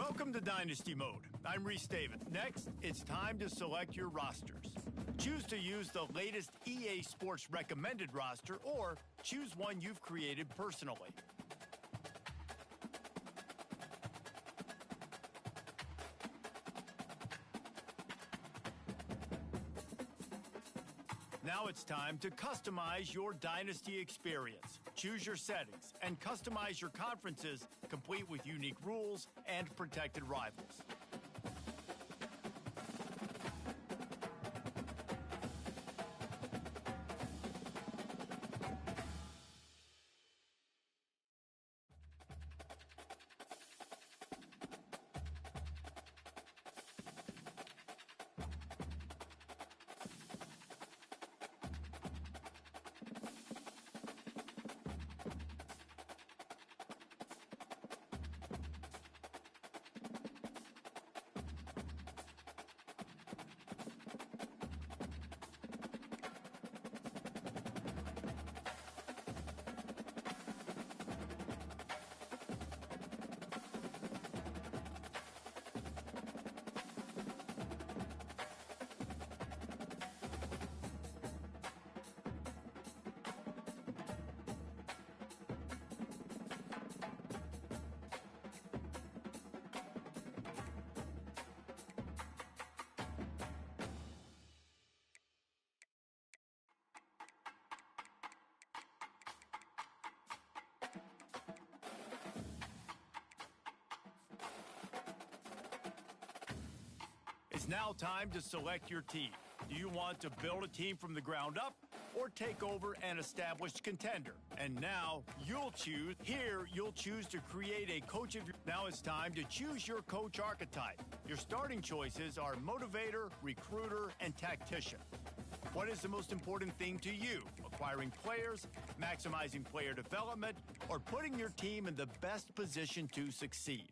Welcome to Dynasty Mode. I'm Reese David. Next, it's time to select your rosters. Choose to use the latest EA Sports recommended roster or choose one you've created personally. Now it's time to customize your Dynasty experience. Choose your settings and customize your conferences, complete with unique rules and protected rivals. It's now time to select your team. Do you want to build a team from the ground up or take over an established contender? And now you'll choose. Here, you'll choose to create a coach of your... Now it's time to choose your coach archetype. Your starting choices are motivator, recruiter, and tactician. What is the most important thing to you? Acquiring players, maximizing player development, or putting your team in the best position to succeed?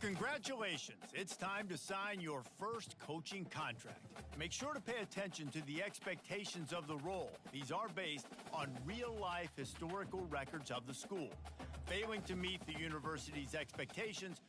Congratulations, it's time to sign your first coaching contract. Make sure to pay attention to the expectations of the role. These are based on real-life historical records of the school. Failing to meet the university's expectations,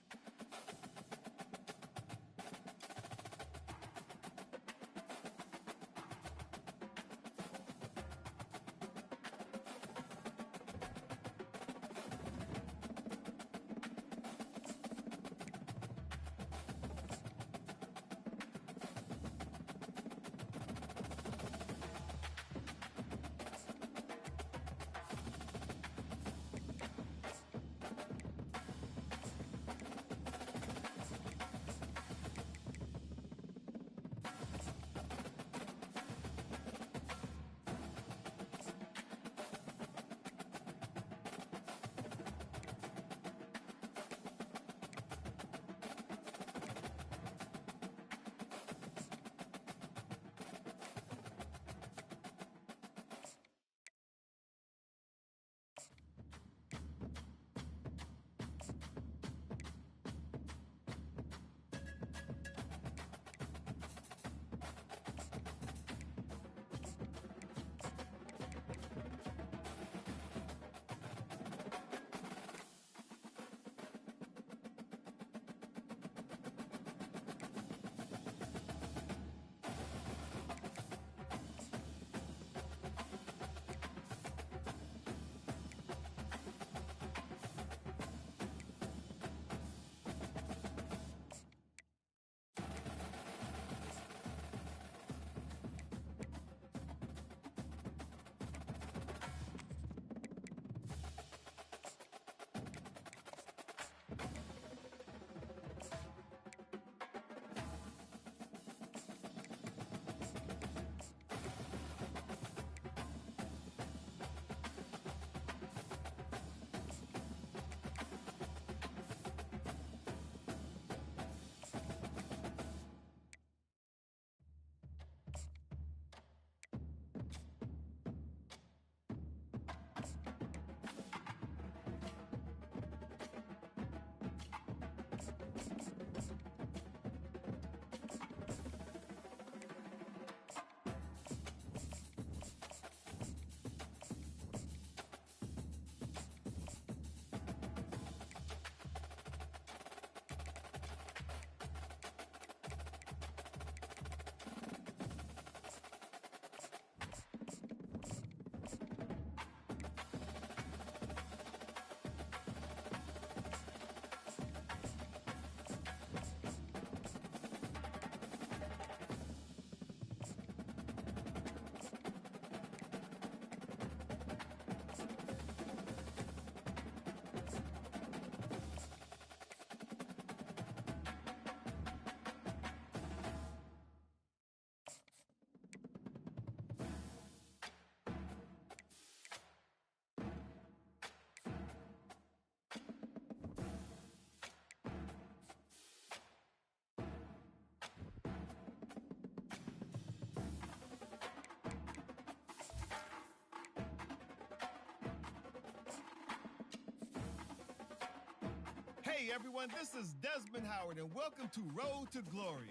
Hey everyone, this is Desmond Howard and welcome to Road to Glory.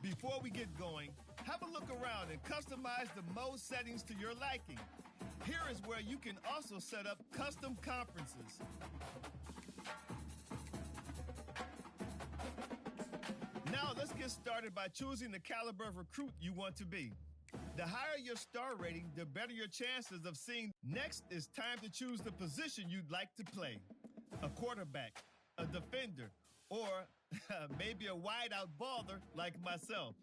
Before we get going, have a look around and customize the mode settings to your liking. Here is where you can also set up custom conferences. Now let's get started by choosing the caliber of recruit you want to be. The higher your star rating, the better your chances of seeing. Next, it's time to choose the position you'd like to play. A quarterback, a defender, or maybe a wideout baller like myself.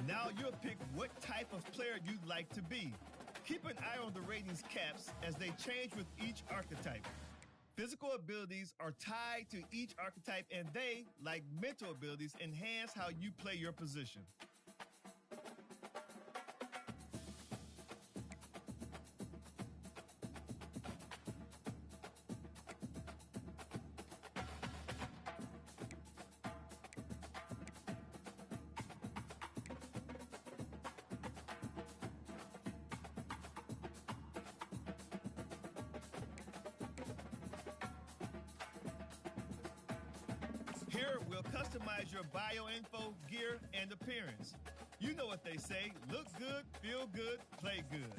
Now you'll pick what type of player you'd like to be. Keep an eye on the ratings caps as they change with each archetype. Physical abilities are tied to each archetype, and they, like mental abilities, enhance how you play your position. customize your bio info, gear, and appearance. You know what they say, look good, feel good, play good.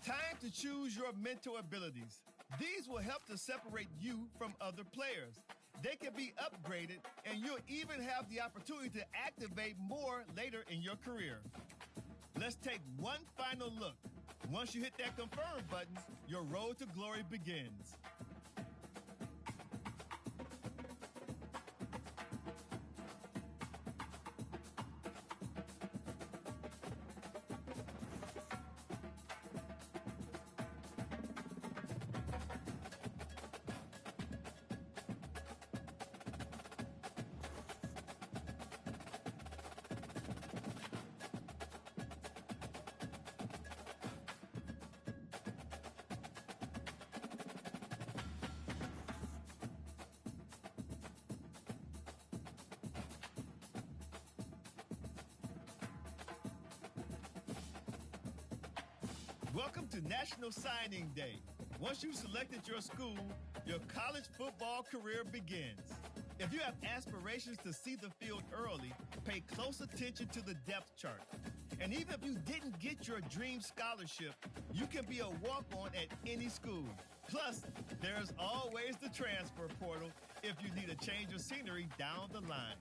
Time to choose your mental abilities. These will help to separate you from other players. They can be upgraded, and you'll even have the opportunity to activate more later in your career. Let's take one final look. Once you hit that confirm button, your road to glory begins. Welcome to National Signing Day. Once you've selected your school, your college football career begins. If you have aspirations to see the field early, pay close attention to the depth chart. And even if you didn't get your dream scholarship, you can be a walk-on at any school. Plus, there's always the transfer portal if you need a change of scenery down the line.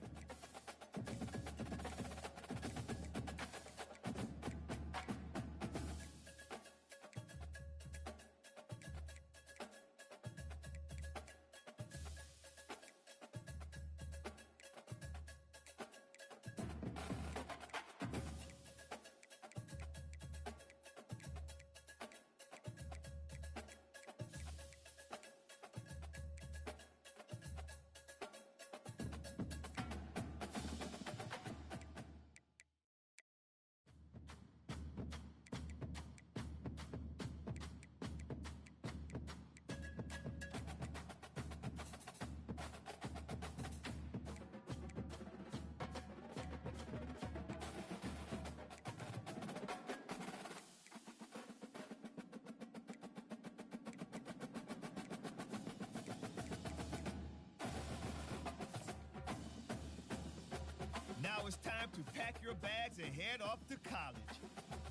Now it's time to pack your bags and head off to college.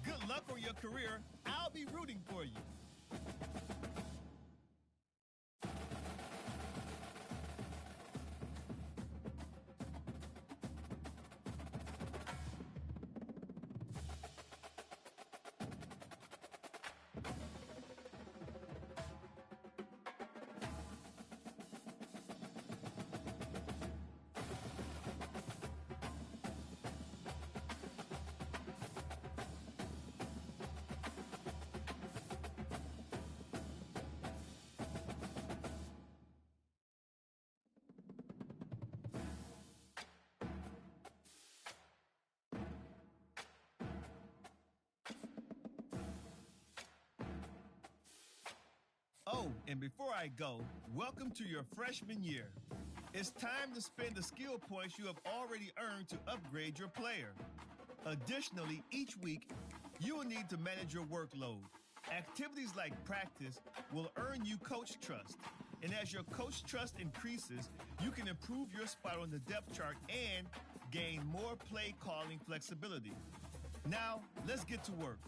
Good luck on your career. I'll be rooting for you. Oh, and before I go, welcome to your freshman year. It's time to spend the skill points you have already earned to upgrade your player. Additionally, each week, you will need to manage your workload. Activities like practice will earn you coach trust. And as your coach trust increases, you can improve your spot on the depth chart and gain more play calling flexibility. Now, let's get to work.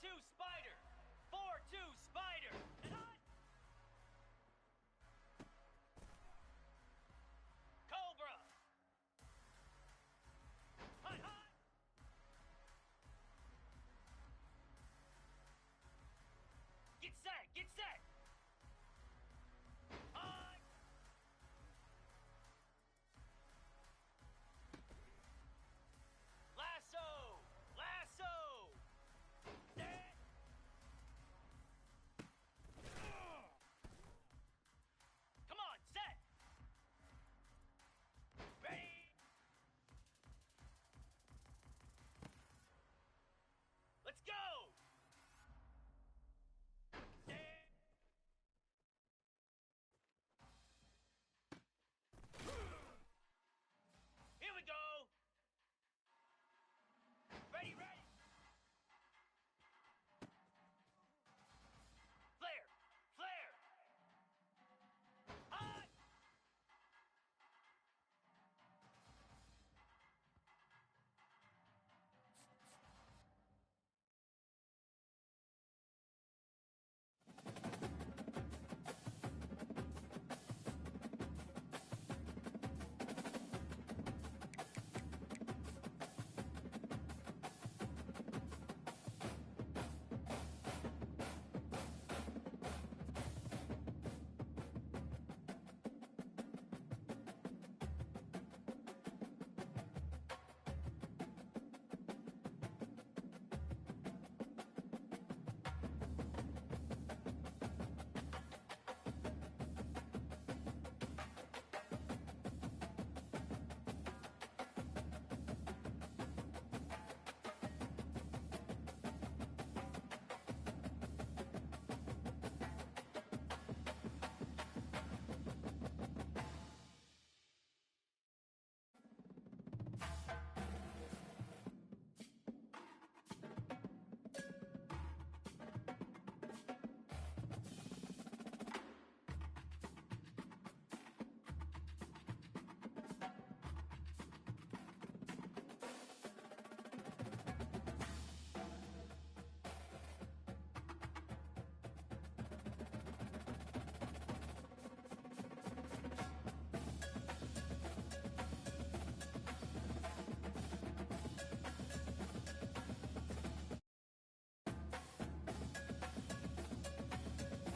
4-2 spider. 4-2 spider. And hot. Cobra. Hot, hot. Get set, get set.